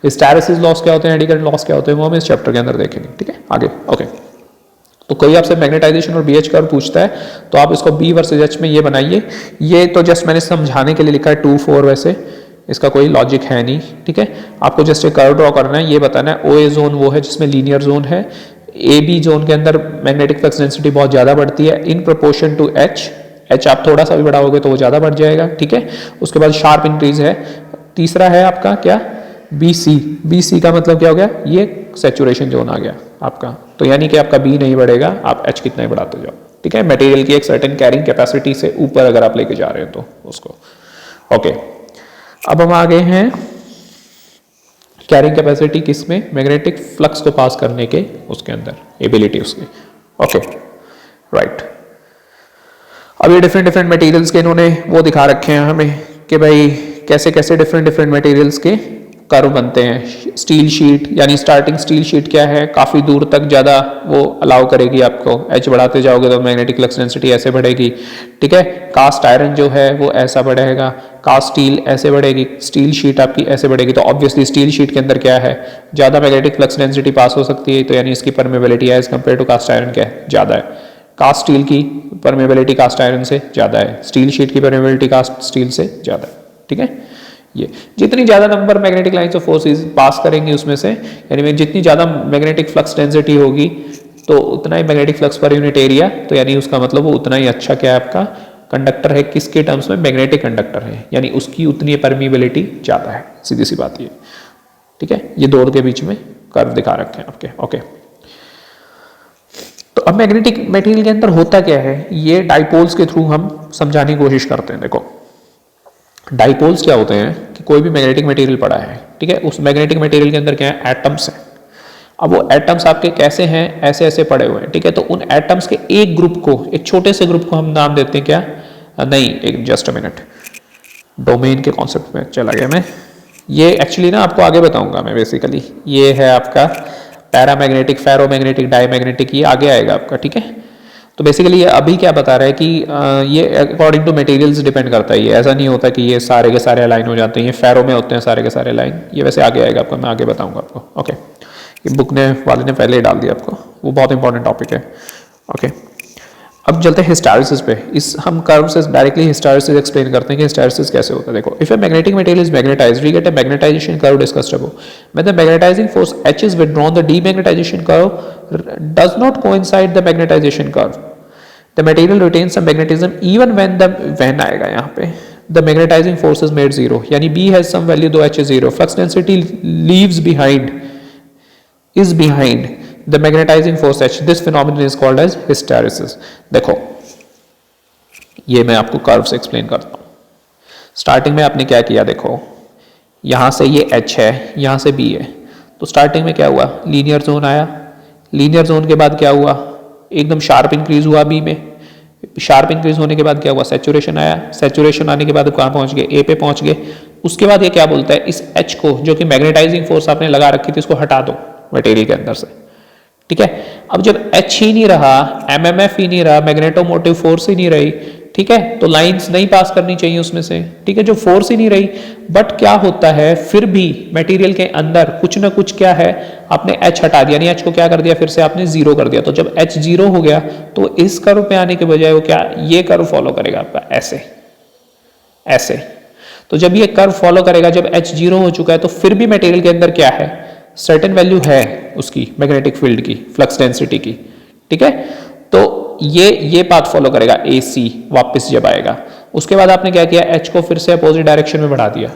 हिस्टैरिसीस लॉस क्या होते हैं, एडी करंट लॉस क्या होते हैं, वो हम इस चैप्टर के अंदर देखेंगे, ठीक है आगे। ओके, तो कोई आपसे मैग्नेटाइजेशन और बीएच कर्व पूछता है तो आप इसको बी वर्सेज एच में ये बनाइए। ये तो जस्ट मैंने समझाने के लिए लिखा है 2 4, वैसे इसका कोई लॉजिक है नहीं, ठीक है। आपको जस्ट एक कर्व ड्रॉ करना है, ये बताना है ओ ए जोन वो है जिसमें लीनियर जोन है, ए बी जोन के अंदर मैग्नेटिक फ्लक्स डेंसिटी बहुत ज़्यादा बढ़ती है in proportion to H. H आप थोड़ा सा भी बढ़ाओगे तो वो ज़्यादा बढ़ जाएगा, ठीक है। उसके बाद शार्प इंक्रीज है। तीसरा है आपका क्या, बी सी। बी सी का मतलब क्या हो गया, ये सेचुरेशन जोन आ गया आपका। तो यानी कि आपका बी नहीं बढ़ेगा, आप एच कितना ही बढ़ाते जाओ, ठीक है। मटेरियल की एक सर्टेन कैरिंग कैपेसिटी से ऊपर अगर आप लेके जा रहे हो तो उसको। ओके, अब हम आ गए हैं कैरिंग कैपेसिटी किसमें, मैग्नेटिक फ्लक्स को पास करने के उसके अंदर एबिलिटी उसकी। ओके राइट, अब ये डिफरेंट मटेरियल्स के इन्होंने वो दिखा रखे हैं हमें कि भाई कैसे कैसे डिफरेंट मटेरियल्स के कर्व बनते हैं। स्टील शीट, यानी स्टार्टिंग स्टील शीट क्या है, काफ़ी दूर तक ज़्यादा वो अलाउ करेगी आपको, एच बढ़ाते जाओगे तो मैग्नेटिक फ्लक्स डेंसिटी ऐसे बढ़ेगी, ठीक है। कास्ट आयरन जो है वो ऐसा बढ़ेगा, कास्ट स्टील ऐसे बढ़ेगी, स्टील शीट आपकी ऐसे बढ़ेगी। तो ऑब्वियसली स्टील शीट के अंदर क्या है, ज़्यादा मैग्नेटिक फ्लक्स डेंसिटी पास हो सकती है, तो यानी इसकी permeability as compare to cast iron क्या है, ज़्यादा है। कास्ट स्टील की परमेबिलिटी कास्ट आयरन से ज़्यादा है, स्टील शीट की परमेबिलिटी कास्ट स्टील से ज़्यादा है, ठीक है। ये जितनी ज़्यादा number magnetic lines of forces pass करेंगे उसमें से, यानी जितनी ज़्यादा मैग्नेटिक फ्लक्स डेंसिटी होगी तो उतना ही magnetic flux per unit area, तो यानी उसका मतलब वो उतना ही अच्छा क्या है आपका कंडक्टर है, किसके टर्म्स में, मैग्नेटिक कंडक्टर है, यानी उसकी उतनी परमीबिलिटी ज़्यादा है, सीधी सी बात ये, ठीक है। ये दो के बीच में कर्व दिखा रखे हैं आपके। ओके, तो अब मैग्नेटिक मटेरियल के अंदर होता क्या है, ये डाइपोल्स के थ्रू हम समझाने की कोशिश करते हैं। देखो डाइपोल्स क्या होते हैं कि कोई भी मैग्नेटिक मटेरियल पड़ा है, ठीक है, उस मैग्नेटिक मटेरियल के अंदर क्या है, एटम्स हैं। अब वो एटम्स आपके कैसे हैं, ऐसे ऐसे पड़े हुए हैं, ठीक है। तो उन एटम्स के एक ग्रुप को, एक छोटे से ग्रुप को हम नाम देते हैं क्या, नहीं एक जस्ट अ मिनट, डोमेन के कॉन्सेप्ट में चला गया मैं। ये एक्चुअली ना आपको आगे बताऊंगा मैं, बेसिकली ये है आपका पैरामैग्नेटिक, फेरोमैग्नेटिक, डायमैग्नेटिक, ये आगे आएगा आपका, ठीक है। तो बेसिकली ये अभी क्या बता रहा है कि ये अकॉर्डिंग टू मटेरियल्स डिपेंड करता है, ये ऐसा नहीं होता कि ये सारे के सारे अलाइन हो जाते हैं, ये फेरो में होते हैं सारे के सारे लाइन, ये वैसे आगे आएगा आपको, मैं आगे बताऊंगा आपको। ओके, ये बुक ने वाले ने पहले ही डाल दिया आपको, वो बहुत इंपॉर्टेंट टॉपिक है। ओके, अब चलते हैं हिस्टैरिसीस पे। इस हम कर्व से डायरेक्टली हिस्टैरिसीस एक्सप्लेन करते हैं कि हिस्टैरिसीस कैसे होता है। देखो, if a magnetic material is magnetized, we get a magnetization curve discussed above. When the magnetising force H is withdrawn, the demagnetization curve does not coincide the magnetization curve. The material retains some magnetism even when आएगा यहाँ पे the magnetizing force is made zero, यानी B has some value though H is zero. Flux density leaves behind the magnetizing force H. This phenomenon is called as hysteresis. देखो ये मैं आपको कर्व से एक्सप्लेन करता हूँ। स्टार्टिंग में आपने क्या किया, देखो यहाँ से ये H है, यहाँ से B है, तो स्टार्टिंग में क्या हुआ, लीनियर जोन आया, लीनियर जोन के बाद क्या हुआ, एकदम शार्प इंक्रीज हुआ बी में, शार्प इंक्रीज होने के बाद क्या हुआ, सैचुरेशन आया, सैचुरेशन आने के बाद कहाँ पहुँच गए, ए पे पहुँच गए। उसके बाद ये क्या बोलता है, इस एच को जो कि मैग्नेटाइजिंग फोर्स आपने लगा रखी थी इसको हटा दो मटेरियल के अंदर से, ठीक है। अब जब एच ही नहीं रहा, एमएमएफ ही नहीं रहा, मैग्नेटोमोटिव फोर्स ही नहीं रही, ठीक है, तो लाइंस नहीं पास करनी चाहिए उसमें से, ठीक है, जो फोर्स ही नहीं रही। बट क्या होता है, फिर भी मटेरियल के अंदर कुछ ना कुछ क्या है, आपने एच हटा दिया, यानी एच को क्या कर दिया, फिर से आपने जीरो कर दिया। तो जब एच जीरो हो गया तो इस कर्व पे आने के बजाय वो क्या, ये कर्व फॉलो करेगा आपका, ऐसे ऐसे। तो जब ये कर्व फॉलो करेगा, जब H 0 हो चुका है, तो फिर भी मटेरियल के अंदर क्या है, सर्टेन वैल्यू है उसकी मैग्नेटिक फील्ड की, फ्लक्स डेंसिटी की, ठीक है। तो ये पाथ फॉलो करेगा AC वापस जब आएगा। उसके बाद आपने क्या किया, H को फिर से अपोजिट डायरेक्शन में बढ़ा दिया,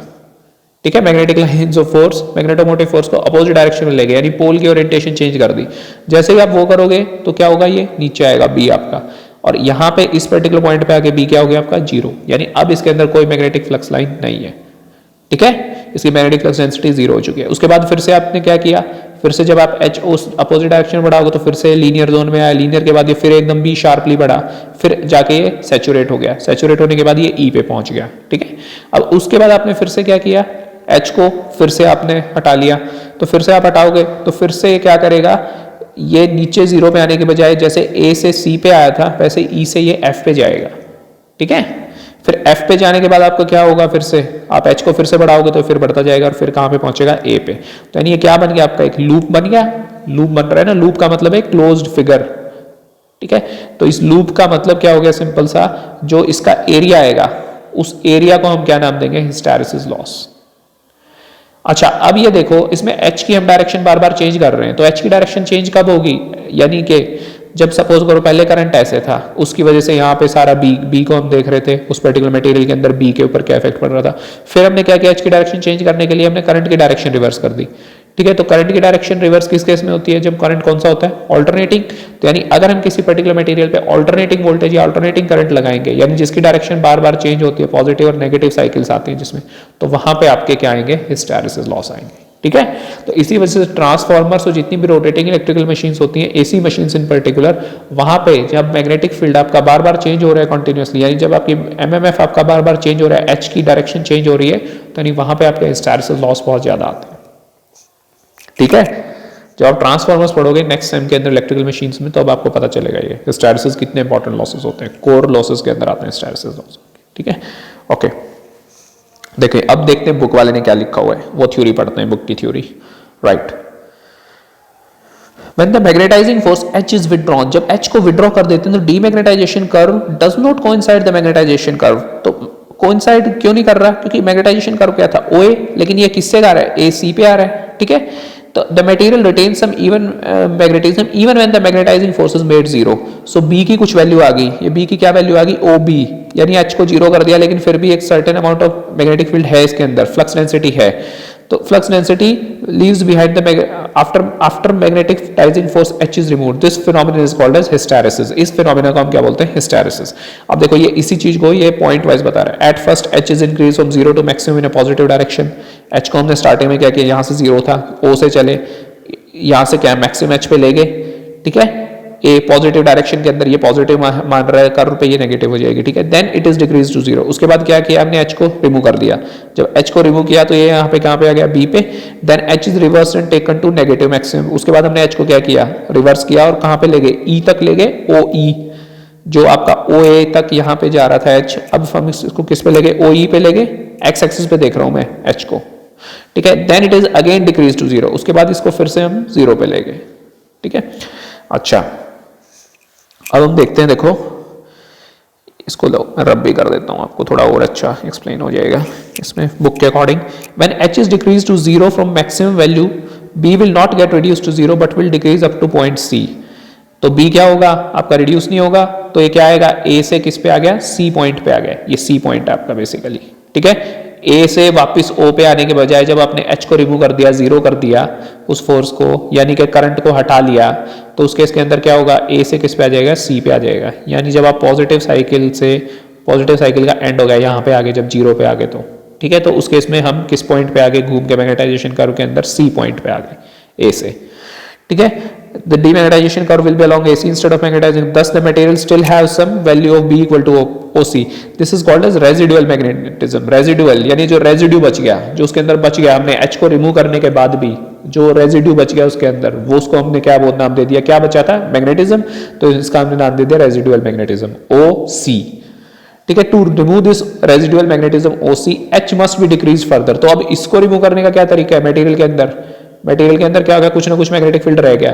ठीक है। Magnetic lines of force, magnetomotive force को अपोजिट डायरेक्शन में ले गए, यानी पोल की ओरिएंटेशन चेंज कर दी। जैसे ही आप वो करोगे तो क्या होगा, ये नीचे आएगा B आपका, और यहाँ पे इस पर्टिकुलर पॉइंट पे आके B क्या हो गया आपका 0, यानी अब इसके अंदर कोई मैग्नेटिक फ्लक्स लाइन नहीं है, ठीक है। इसकी मैग्नेटिक फ्लक्स डेंसिटी 0 हो चुकी है। उसके बाद फिर से आपने क्या किया, फिर से जब आप H उस अपोजिट डायरेक्शन में बढ़ाओगे तो फिर से लीनियर जोन में आया, लीनियर के बाद ये फिर एकदम B शार्पली बढ़ा, फिर जाके ये सैचुरेट हो गया, सैचुरेट होने के बाद ये E पे पहुंच गया, ठीक है। अब उसके बाद आपने फिर से क्या किया, H को फिर से आपने हटा लिया, तो फिर से आप हटाओगे तो फिर से ये क्या करेगा, ये नीचे 0 पे आने के बजाय जैसे A से C पे आया था वैसे E से ये F पे जाएगा, ठीक है। फिर F पे जाने के बाद आपको क्या होगा, फिर से आप H को फिर से बढ़ाओगे तो फिर बढ़ता जाएगा और फिर कहाँ पे पहुंचेगा, A पे। तो यानी ये क्या बन गया आपका, एक लूप बन गया। लूप बन रहा है ना, लूप का मतलब है क्लोज्ड फिगर, ठीक है। तो इस लूप का मतलब क्या हो गया, सिंपल सा, जो इसका एरिया आएगा उस एरिया को हम क्या नाम देंगे, हिस्टैरिसीस लॉस। अच्छा, अब ये देखो, इसमें H की हम डायरेक्शन बार बार चेंज कर रहे हैं, तो H की डायरेक्शन चेंज कब होगी, यानी कि जब सपोज करो पहले करंट ऐसे था, उसकी वजह से यहाँ पे सारा बी को हम देख रहे थे, उस पर्टिकुलर मटेरियल के अंदर बी के ऊपर क्या इफेक्ट पड़ रहा था। फिर हमने क्या किया, H की डायरेक्शन चेंज करने के लिए हमने करंट की डायरेक्शन रिवर्स कर दी, ठीक है। तो करंट की डायरेक्शन रिवर्स किस केस में होती है, जब करंट कौन सा होता है, ऑल्टरनेटिंग। तो यानी अगर हम किसी पर्टिकुलर मटेरियल पे ऑल्टरनेटिंग वोल्टेज या ऑल्टरनेटिंग करंट लगाएंगे, यानी जिसकी डायरेक्शन बार बार चेंज होती है, पॉजिटिव और नेगेटिव साइकिल्स आती हैं जिसमें, तो वहां पे आपके क्या आएंगे, हिस्टैरिसीस लॉस आएंगे, ठीक है। तो इसी वजह से ट्रांसफार्मर्स और जितनी भी रोटेटिंग इलेक्ट्रिकल मशीन्स होती हैं, AC मशीन्स इन पर्टिकुलर, वहां पे जब मैग्नेटिक फील्ड आपका बार बार चेंज हो रहा है कंटिन्यूअसली, यानी जब आपकी MMF आपका बार बार चेंज हो रहा है, H की डायरेक्शन चेंज हो रही है, तो यानी वहां पे आपके हिस्टैरिसीस लॉस बहुत ज्यादा आते हैं, ठीक है। जब आप ट्रांसफार्मर्स पढ़ोगे नेक्स्ट टाइम के अंदर इलेक्ट्रिकल मशीन्स में, तो अब आपको पता चलेगा ये हिस्टैरिसीस कितने इंपॉर्टेंट लॉसेस होते हैं, कोर लॉसेस के अंदर आते हैं हिस्टैरिसीस लॉस, ठीक है। ओके, देखिए अब देखते हैं बुक वाले ने क्या लिखा हुआ है, वो थ्योरी पढ़ते हैं, बुक की theory, right. When the magnetizing force H is withdrawn, जब H को विड्रॉ कर देते हैं तो demagnetization curve does not coincide the magnetization curve. तो कोइंसाइड क्यों नहीं कर रहा, क्योंकि मैग्नेटाइजेशन कर्व क्या था, OA, लेकिन ये किससे आ रहा है, AC पे आ रहा है, ठीक है। तो the material retain some even magnetism even when the magnetising force is made 0। सो B की कुछ वैल्यू आ गई, ये B की क्या वैल्यू आ गई, OB, यानी H को 0 कर दिया, लेकिन फिर भी एक certain amount of magnetic field है इसके अंदर, फ्लक्स डेंसिटी है। तो flux density leaves behind the after magnetizing force H is removed, this phenomenon is called as hysteresis. इस फिनोमेना को हम क्या बोलते हैं, हिस्टैरिसीस। अब देखो ये इसी चीज को ये पॉइंट वाइज बता रहा है। At first H is increase from 0 to maximum in a positive direction. H को हमने स्टार्टिंग में क्या किया, यहाँ से 0 था, O से चले, यहाँ से क्या मैक्सिमम H पे ले गए, ठीक है। A पॉजिटिव डायरेक्शन के अंदर ये पॉजिटिव मान रहा है, कर्व पे ये नेगेटिव हो जाएगी, ठीक है। Then it is decrease to 0। उसके बाद क्या किया हमने, H को रिमूव कर दिया। जब H को रिमूव किया तो ये यहाँ पे कहाँ पे आ गया, B पे। Then H is reverse and taken to negative maximum. उसके बाद हमने H को क्या किया, रिवर्स किया और कहाँ पे ले गए, E तक ले गए, OE, जो आपका OA तक यहाँ पे जा रहा था H, अब हम इसको किस पे ले गए, OE पे ले गए, X एक्सिस पे देख रहा हूँ मैं H को, ठीक है। Then it is again decrease to 0। उसके बाद इसको फिर से हम 0 पे ले गए, ठीक है। अच्छा, अब हम देखते हैं, देखो इसको लो मैं रब भी कर देता हूं, आपको थोड़ा और अच्छा एक्सप्लेन हो जाएगा इसमें बुक के according. When H is decrease to 0 from maximum value, B will not get reduce to 0 but will decrease up to point C। तो B क्या होगा आपका, रिड्यूस नहीं होगा, तो ये क्या आएगा, A से किस पे आ गया, C पॉइंट पे आ गया। ये C पॉइंट है आपका बेसिकली, ठीक है। A से वापस O पे आने के बजाय जब आपने H को रिमूव कर दिया, 0 कर दिया उस फोर्स को, यानी कि करंट को हटा लिया, तो उस केस के अंदर क्या होगा, A से किस पे आ जाएगा, C पे आ जाएगा। यानी जब आप पॉजिटिव साइकिल से, पॉजिटिव साइकिल का एंड हो गया यहाँ पे आगे, जब 0 पे आ गए तो, ठीक है। तो उस केस में हम किस पॉइंट पे आगे घूम के मैग्नेटाइजेशन कर्व के अंदर C पॉइंट पे आ गए A से, ठीक है। The demagnetization curve will be along AC instead of magnetizing. Thus, the material still has some value of B equal to OC. This is called as residual magnetism. Residual यानी जो रेजिड्यू बच गया, जो उसके अंदर बच गया, हमने H को रिमूव करने के बाद भी जो रेजिड्यू बच गया उसके अंदर, वो उसको हमने क्या वो नाम दे दिया, क्या बचा था, मैग्नेटिज्म। तो इसका हमने नाम दे दिया रेजिडुअल मैग्नेटिज्म, OC, ठीक है। To remove this residual magnetism OC, H must be decrease further. तो अब इसको रिमूव करने का क्या तरीका है, मटेरियल के अंदर क्या होगा, कुछ ना कुछ मैग्नेटिक फील्ड रह गया,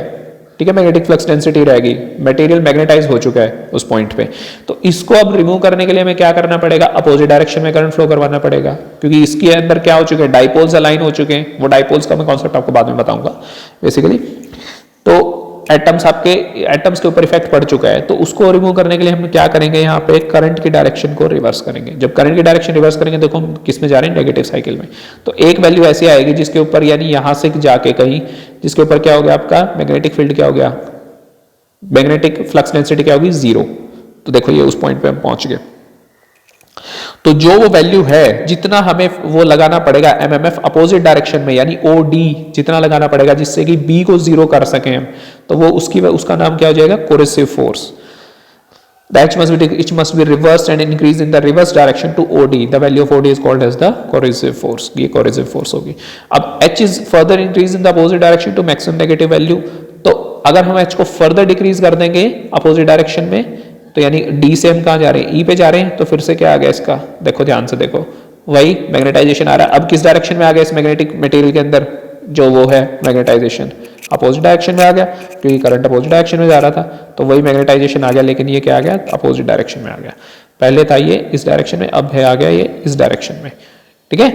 ठीक है, मैग्नेटिक फ्लक्स डेंसिटी रहेगी, मटेरियल मैग्नेटाइज हो चुका है उस पॉइंट पे। तो इसको अब रिमूव करने के लिए हमें क्या करना पड़ेगा, अपोजिट डायरेक्शन में करंट फ्लो करवाना पड़ेगा, क्योंकि इसके अंदर क्या हो चुके हैं, डाइपोल्स अलाइन हो चुके हैं। वो डाइपोल्स का मैं कॉन्सेप्ट आपको बाद में बताऊंगा बेसिकली। तो एटम्स आपके एटम्स के ऊपर इफेक्ट पड़ चुका है, तो उसको रिमूव करने के लिए हम क्या करेंगे, यहाँ पे करंट की डायरेक्शन को रिवर्स करेंगे। जब करंट की डायरेक्शन रिवर्स करेंगे, देखो हम किस में जा रहे हैं, नेगेटिव साइकिल में। तो एक वैल्यू ऐसी आएगी जिसके ऊपर, यानी यहां से जाके कहीं, जिसके ऊपर क्या हो गया आपका मैग्नेटिक फील्ड, क्या हो गया, मैग्नेटिक फ्लक्स डेंसिटी क्या होगी, 0। तो देखो ये उस पॉइंट पे हम पहुंच गए। तो जो वो वैल्यू है, जितना हमें वो लगाना पड़ेगा एमएमएफ अपोजिट डायरेक्शन में, यानी ओडी जितना लगाना पड़ेगा जिससे कि बी को 0 कर सकें हम, तो वो उसका नाम क्या हो जाएगा, coercive force. That it must be reversed and increased in the reverse direction to OD. The value of OD is called as the corrosive force. ये corrosive force होगी। अब H is further increased in the opposite direction to maximum negative value. तो अगर हम H को further decrease कर देंगे opposite direction में, तो यानी D से हम कहाँ जा रहे हैं, E पे जा रहे हैं, तो फिर से क्या आ गया इसका, देखो ध्यान से देखो, वही मैग्नेटाइजेशन आ रहा है। अब किस डायरेक्शन में आ गया इस मैग्नेटिक मटेरियल के अंदर, जो वो है मैग्नेटाइजेशन अपोजिट डायरेक्शन में आ गया, क्योंकि करंट अपोजिट डायरेक्शन में जा रहा था, तो वही मैग्नेटाइजेशन आ गया, लेकिन ये क्या आ गया, अपोजिट डायरेक्शन में आ गया। पहले था ये इस डायरेक्शन में, अब है आ गया ये इस डायरेक्शन में, ठीक है।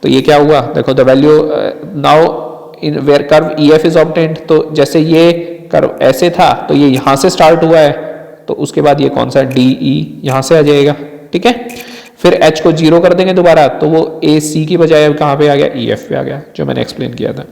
तो ये क्या हुआ, देखो the value now in where curve EF is obtained. तो जैसे ये कर्व ऐसे था, तो ये यहां से स्टार्ट हुआ है, तो उसके बाद ये कौन सा DE यहां से आ जाएगा, ठीक है। फिर H को 0 कर देंगे दोबारा, तो वो AC की बजाय अब कहां पे आ गया, EF पे आ गया, जो मैंने एक्सप्लेन किया था,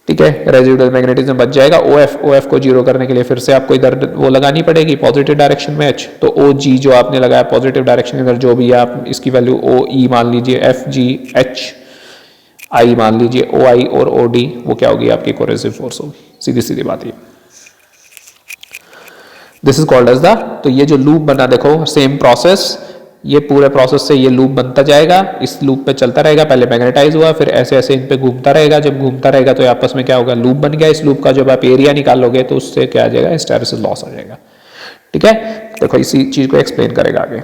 ठीक है। रेजिडुअल मैग्नेटिज्म बच जाएगा। OF को 0 करने के लिए फिर से आपको इधर वो लगानी पड़ेगी पॉजिटिव डायरेक्शन में H, तो OG जो आपने लगाया पॉजिटिव डायरेक्शन के अंदर, जो भी आप इसकी वैल्यू OE मान लीजिए, FG HI मान लीजिए, OI और OD, वो क्या होगी आपकी कोरेसिव फोर्स होगी। सीधी सीधी बात है। This is called as the, तो ये जो लूप बना, देखो सेम प्रोसेस, ये पूरे प्रोसेस से ये लूप बनता जाएगा, इस लूप पे चलता रहेगा। पहले मैग्नेटाइज हुआ, फिर ऐसे ऐसे इन पे घूमता रहेगा। जब घूमता रहेगा तो आपस में क्या होगा, लूप बन गया। इस लूप का जब आप एरिया निकालोगे तो उससे क्या आ जाएगा, हिस्टैरिसीस लॉस आ जाएगा, ठीक है। देखो इसी चीज को एक्सप्लेन करेगा आगे,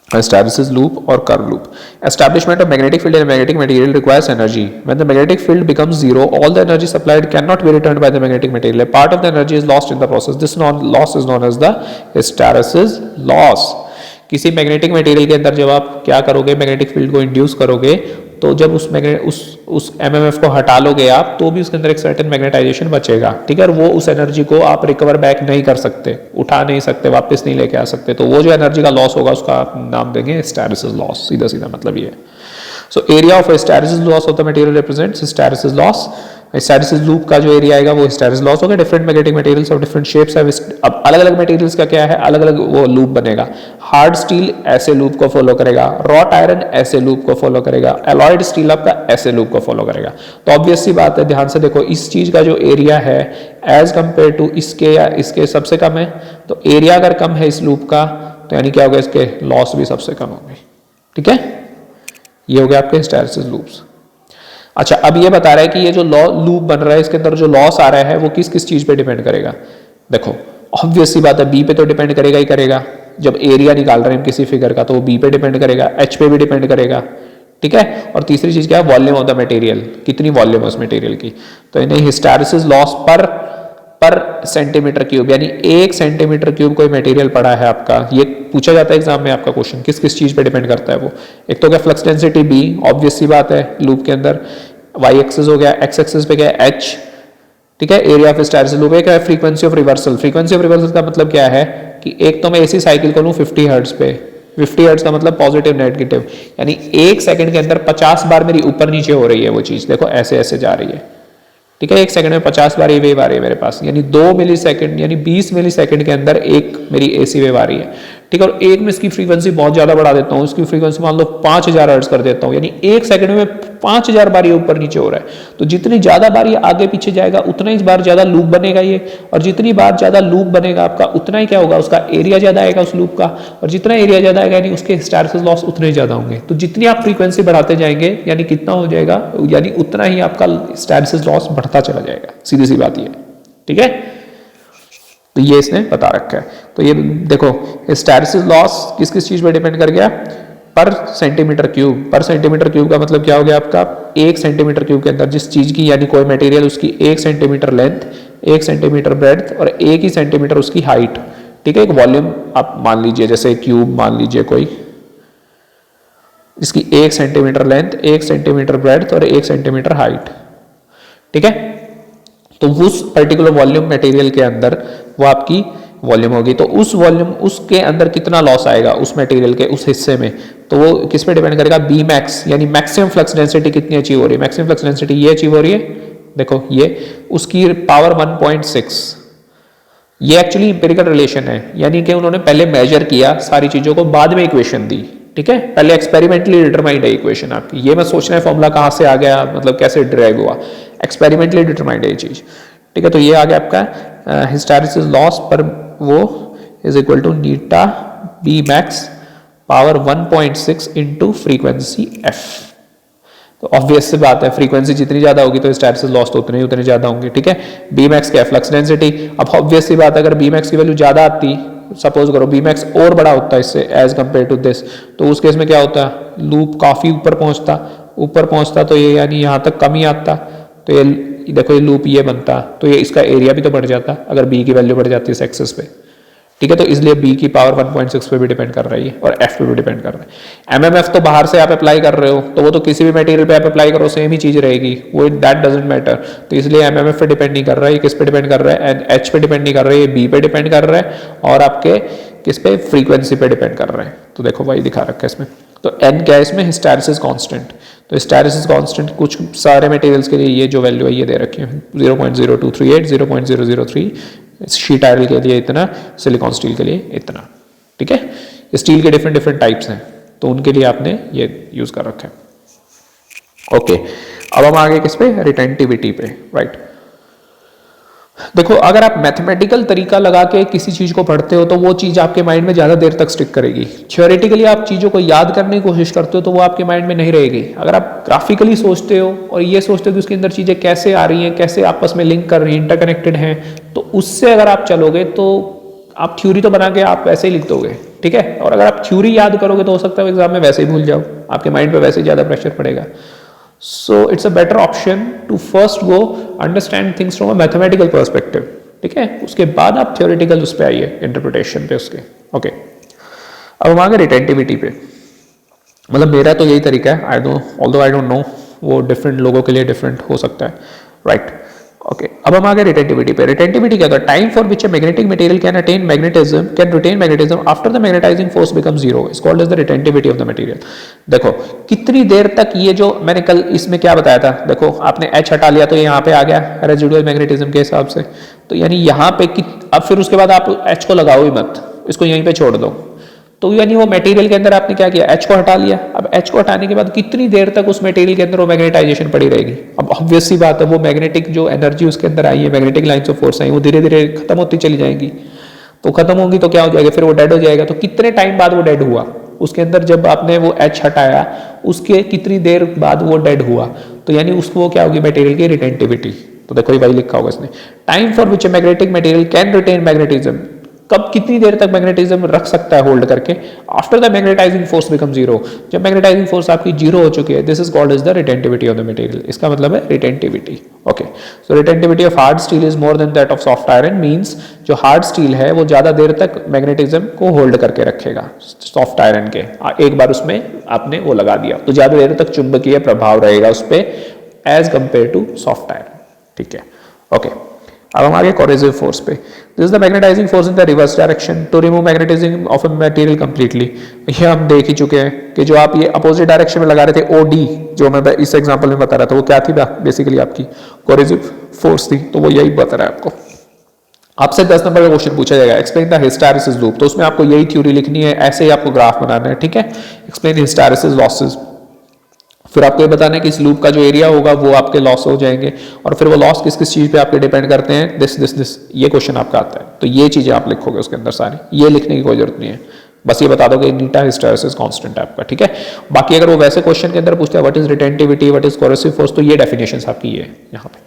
hysteresis loop or curve loop. Establishment of magnetic field in a magnetic material requires energy. When the magnetic field becomes zero, all the energy supplied cannot be returned by the magnetic material. A part of the energy is lost in the process. This loss is known as the hysteresis loss. किसी मैग्नेटिक मटेरियल के अंदर जब आप क्या करोगे, मैग्नेटिक फील्ड को इंड्यूस करोगे, तो जब उस एमएमएफ को हटा लोगे आप, तो भी उसके अंदर एक सर्टेन मैग्नेटाइजेशन बचेगा, ठीक है। और वो उस एनर्जी को आप रिकवर बैक नहीं कर सकते, उठा नहीं सकते, वापस नहीं लेके आ सकते। तो वो जो एनर्जी का लॉस होगा उसका आप नाम देंगे हिस्टैरिसीस लॉस। सीधा सीधा मतलब ये है। So area of hysteresis loss of the material represents hysteresis loss. Hysteresis loop का जो एरिया आएगा वो हिस्टैरिसीस लॉस होगा। Different magnetic materials of different shapes है। अब अलग अलग मटेरियल्स का क्या है, अलग अलग वो लूप बनेगा। हार्ड स्टील ऐसे लूप को फॉलो करेगा, रॉट आयरन ऐसे लूप को फॉलो करेगा, एलॉयड स्टील आपका ऐसे लूप को फॉलो करेगा। तो ऑब्वियस सी बात है, ध्यान से देखो, इस चीज का जो एरिया है एज कंपेयर टू इसके या इसके सबसे कम है। तो एरिया अगर कम है इस लूप का, तो यानी क्या होगा, इसके लॉस भी सबसे कम होंगे, ठीक है। ये हो गया आपके हिस्टैरिसीस लूप्स। अच्छा, अब ये बता रहा है कि ये जो लूप बन रहा है इसके अंदर जो लॉस आ रहा है वो किस किस चीज पे डिपेंड करेगा। देखो ऑब्वियस सी बात है, बी पे तो डिपेंड करेगा ही करेगा। जब एरिया निकाल रहे हैं किसी फिगर का, तो वो बी पे डिपेंड करेगा, एच पे भी डिपेंड करेगा, ठीक है। और तीसरी चीज क्या है, वॉल्यूम ऑफ द मटेरियल, कितनी वॉल्यूम है उस मटेरियल की। तो इन्हें हिस्टैरिसीस लॉस पर सेंटीमीटर क्यूब, यानी 1 सेंटीमीटर क्यूब कोई मटेरियल पड़ा है आपका, ये पूछा जाता है एग्जाम में आपका क्वेश्चन, किस किस चीज पे डिपेंड करता है वो। एक तो क्या फ्लक्स डेंसिटी बी, ऑब्वियस सी बात है लूप के अंदर। वाई एक्सिस हो गया, एक्स एक्सिस पे क्या है एच, ठीक है। एरिया ऑफ हिस्टैरिसीस लूप है, frequency of reversal. Frequency of reversal का मतलब क्या है कि एक तो मैं ऐसी साइकिल को लूं 50 हर्ट्ज पे, 50 हर्ट्ज का मतलब पॉजिटिव नेगेटिव, यानी 1 सेकंड के अंदर 50 बार मेरी ऊपर नीचे हो रही है वो चीज। देखो ऐसे ऐसे जा रही है, ठीक है। 1 सेकंड में 50 बार ये वेव आ रही है मेरे पास, यानी 2 मिली सेकंड यानी 20 मिली सेकंड के अंदर एक मेरी एसी वेव आ रही है, ठीक है। और एक में इसकी फ्रीक्वेंसी बहुत ज्यादा बढ़ा देता हूँ, इसकी फ्रीक्वेंसी मान लो 5000 हर्ट्ज कर देता हूँ, यानी 1 सेकंड में 5000 बार ये ऊपर नीचे हो रहा है। तो जितनी ज्यादा बार ये आगे पीछे जाएगा उतना ही बार ज्यादा लूप बनेगा ये, और जितनी बार ज्यादा लूप बनेगा आपका उतना ही क्या होगा, उसका एरिया ज्यादा आएगा उस लूप का, और जितना एरिया ज्यादा आएगा यानी उसके हिस्टैरिसीस लॉस उतने ज्यादा होंगे। तो जितनी आप फ्रीक्वेंसी बढ़ाते जाएंगे यानी कितना हो जाएगा, यानी उतना ही आपका हिस्टैरिसीस लॉस बढ़ता चला जाएगा। सीधी सी बात ये, ठीक है। तो ये इसने बता रखा है। तो ये देखो हिस्टैरिसीस लॉस किस किस चीज पे डिपेंड कर गया, पर सेंटीमीटर क्यूब का मतलब क्या हो गया आपका, 1 सेंटीमीटर क्यूब के अंदर जिस चीज की यानी कोई मटेरियल उसकी 1 सेंटीमीटर लेंथ, 1 सेंटीमीटर ब्रेड्थ और 1 ही सेंटीमीटर उसकी हाइट, ठीक है। एक वॉल्यूम आप मान लीजिए, जैसे क्यूब मान लीजिए कोई, इसकी 1 सेंटीमीटर लेंथ, 1 सेंटीमीटर ब्रेड्थ और 1 सेंटीमीटर हाइट, ठीक है। तो उस पर्टिकुलर वॉल्यूम मटेरियल के अंदर वो आपकी वॉल्यूम होगी। तो उस वॉल्यूम, उसके अंदर कितना लॉस आएगा उस मटेरियल के उस हिस्से में, तो वो किस पे डिपेंड करेगा, बी मैक्स यानी मैक्सिमम फ्लक्स डेंसिटी कितनी अचीव हो रही है। मैक्सिमम फ्लक्स डेंसिटी ये अचीव हो रही है, देखो ये उसकी पावर 1.6। ये एक्चुअली इंपेरिकल रिलेशन है, यानी कि उन्होंने पहले मेजर किया सारी चीजों को, बाद में इक्वेशन दी, ठीक है। पहले एक्सपेरिमेंटली डिटरमाइंड है इक्वेशन आपकी, ये मत सोचना है फॉर्मूला कहां से आ गया, मतलब कैसे डिराइव हुआ, एक्सपेरिमेंटली डिटरमाइंड है ये चीज, ठीक है। तो ये आ गया आपका हिस्टैरिसीस लॉस पर वो is equal to eta B max power 1.6 into frequency f. तो ऑब्वियस सी बात है, फ्रीक्वेंसी जितनी ज्यादा होगी तो हिस्टैरिसीस लॉस तो उतने ज्यादा होंगे, ठीक है। बी मैक्स क्या है, फ्लक्स डेंसिटी। अब ऑब्वियस सी बात है, अगर बी मैक्स की वैल्यू ज्यादा आती, सपोज करो बी मैक्स और बड़ा होता है इससे एज कंपेयर टू दिस, तो उस केस में क्या होता है, लूप काफी ऊपर पहुंचता तो ये यानी यहां तक कम ही आता, तो ये देखो ये लूप ये बनता, तो ये इसका एरिया भी तो बढ़ जाता अगर बी की वैल्यू बढ़ जाती है इस एक्सिस पे, ठीक है। तो इसलिए बी की पावर 1.6 पे भी डिपेंड कर रही है और एफ पे भी डिपेंड कर रहा है। एमएमएफ तो बाहर से आप अप्लाई कर रहे हो, तो वो तो किसी भी मटेरियल पे आप अप्लाई करो सेम ही चीज रहेगी, वो दैट डजंट मैटर। तो इसलिए एमएमएफ पे डिपेंड नहीं कर रहा है, किस पे डिपेंड कर रहा है, एच पे डिपेंड नहीं कर रहा है, बी पे डिपेंड कर रहा है और आपके किस पे, फ्रीक्वेंसी पे डिपेंड कर रहा है। तो देखो वही दिखा रखा है इसमें। तो एन क्या है इसमें, हिस्टैरिसीस कांस्टेंट। तो हिस्टैरिसीस कांस्टेंट कुछ सारे मटेरियल्स के लिए ये जो वैल्यू है ये दे रखी है 0.0238, 0.003, शीट आयरन के लिए इतना, सिलिकॉन स्टील के लिए इतना, ठीक है। स्टील के डिफरेंट टाइप्स हैं, तो उनके लिए आपने ये यूज कर रखा है। ओके, अब हम आगे किस पे, रिटेंटिविटी पे, राइट। देखो अगर आप मैथमेटिकल तरीका लगा के किसी चीज को पढ़ते हो तो वो चीज आपके माइंड में ज्यादा देर तक स्टिक करेगी। थ्योरेटिकली आप चीजों को याद करने की कोशिश करते हो तो वो आपके माइंड में नहीं रहेगी। अगर आप ग्राफिकली सोचते हो और ये सोचते हो कि उसके अंदर चीजें कैसे आ रही हैं, कैसे आपस में लिंक कर रही हैं, इंटरकनेक्टेड हैं, तो उससे अगर आप चलोगे तो आप थ्योरी तो बना के आप वैसे ही लिख दोगे, ठीक है। और अगर आप थ्योरी याद करोगे तो हो सकता है एग्जाम में वैसे ही भूल जाओ, आपके माइंड पे वैसे ही ज्यादा प्रेशर पड़ेगा। So it's a better option to first go understand things from a mathematical perspective, ठीक है। उसके बाद आप theoretical उस पे आइए, इंटरप्रिटेशन पे उसके, ओके। अब हम आगे रिटेंटिविटी पे, मतलब मेरा तो यही तरीका है, I know although I don't know, वो डिफरेंट लोगों के लिए डिफरेंट हो सकता है, राइट। ओके, अब हम आगे रिटेंटिविटी पे। रिटेंटिविटी क्या होता है, time for which a magnetic material can attain magnetism, can retain magnetism after the magnetising force become zero, is called as the retentivity of the material. देखो कितनी देर तक, ये जो मैंने कल इसमें क्या बताया था, देखो आपने एच हटा लिया तो यहाँ पे आ गया रेजिडुअल मैग्नेटिज्म के हिसाब से, तो यानी यहाँ पे अब फिर उसके बाद आप एच को लगाओ ही मत, इसको यहीं पे छोड़ दो। तो यानी वो मटेरियल के अंदर आपने क्या किया, एच को हटा लिया। अब एच को हटाने के बाद कितनी देर तक उस मटेरियल के अंदर वो मैग्नेटाइजेशन पड़ी रहेगी। अब ऑब्वियस सी बात है, वो मैग्नेटिक जो एनर्जी उसके अंदर आई है, मैग्नेटिक लाइंस ऑफ फोर्स आई, वो धीरे धीरे खत्म होती चली जाएंगी। तो खत्म होगी तो क्या हो जाएगा, फिर वो डेड हो जाएगा। तो कितने टाइम बाद वो डेड हुआ, उसके अंदर जब आपने वो एच हटाया उसके कितनी देर बाद वो डेड हुआ, तो यानी उसको वो क्या होगी, मटेरियल की रिटेंटिविटी। तो देखो वही लिखा होगा इसने, time for which a magnetic material can retain magnetism, कब कितनी देर तक मैग्नेटिज्म रख सकता है होल्ड करके, after the magnetising force become zero, जब मैग्नेटाइजिंग फोर्स आपकी जीरो हो चुकी है। This is called as the retentivity of the material, इसका मतलब है retentivity. Okay, so retentivity of hard steel is more than that of soft iron, means जो हार्ड स्टील है वो ज्यादा देर तक मैग्नेटिज्म को होल्ड करके रखेगा सॉफ्ट आयरन के। एक बार उसमें आपने वो लगा दिया तो ज्यादा देर तक चुंबकीय प्रभाव रहेगा उस पर as compare to soft iron, ठीक है। ओके, अब हम आगे कोरेसिव फोर्स पे। This is the magnetising force in the reverse direction to remove magnetism of a material completely. ये हम देख ही चुके हैं कि जो आप ये अपोजिट डायरेक्शन में लगा रहे थे, ओडी जो मैं इस एग्जांपल में बता रहा था, वो क्या थी बेसिकली आपकी कोरेसिव फोर्स थी। तो वो यही बता रहा है आपको। आपसे 10 नंबर का क्वेश्चन पूछा जाएगा, एक्सप्लेन द हिस्टैरिसीस लूप। तो उसमें आपको यही थ्योरी लिखनी है, ऐसे ही आपको ग्राफ बनाना है, ठीक है। एक्सप्लेन हिस्टैरिसीस लॉसेस, फिर आपको ये बताना है कि इस लूप का जो एरिया होगा वो आपके लॉस हो जाएंगे, और फिर वो लॉस किस किस चीज पे आपके डिपेंड करते हैं, दिस ये क्वेश्चन आपका आता है। तो ये चीजें आप लिखोगे उसके अंदर सारी, ये लिखने की कोई जरूरत नहीं है, बस ये बता दो कि नीटा हिस्टैरिसीस कांस्टेंट है आपका, ठीक है। बाकी अगर वो वैसे क्वेश्चन के अंदर पूछता है what is retentivity, what is coercive force, तो ये डेफिनेशंस आपकी ये यहाँ पे,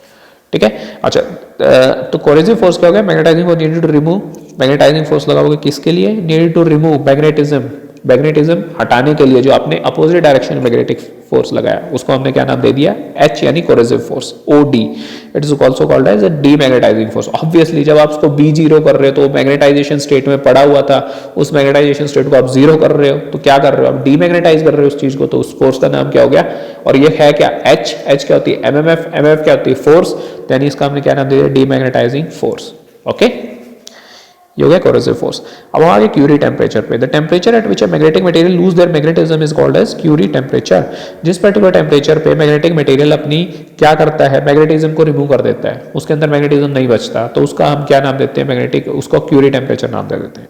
ठीक है। अच्छा, तो कोरेसिव फोर्स क्या हो गया, magnetizing force needed to remove, magnetizing force लगाओगे किसके लिए, needed to remove magnetism magnetism हटाने के लिए जो आपने अपोजिट डायरेक्शन में मैग्नेटिक फोर्स लगाया उसको हमने क्या नाम दे दिया, H यानी coercive force, OD। It is also called as a demagnetizing force. Obviously जब आप उसको B0 कर रहे हो तो मैग्नेटाइजेशन स्टेट में पड़ा हुआ था, उस मैग्नेटाइजेशन स्टेट को आप जीरो कर रहे हो तो क्या कर रहे हो, आप डीमैग्नेटाइज कर रहे हो उस चीज को, तो उस फोर्स का नाम क्या हो गया। और ये है क्या, H क्या होती है MMF, MMF क्या होती है फोर्स, यानी इसका हमने क्या नाम दे दिया, डीमैग्नेटाइजिंग फोर्स। ओके, ये हो गया कोरेसिव फोर्स। अब हम आगे क्यूरी टेम्परेचर पे। The temperature at which a magnetic material lose their magnetism is called as Curie temperature. जिस पर्टिकुलर टेम्परेचर पे मैग्नेटिक मटेरियल अपनी क्या करता है, मैग्नेटिज्म को रिमूव कर देता है, उसके अंदर मैग्नेटिज्म नहीं बचता, तो उसका हम क्या नाम देते हैं, मैग्नेटिक, उसको क्यूरी टेम्परेचर नाम दे देते हैं।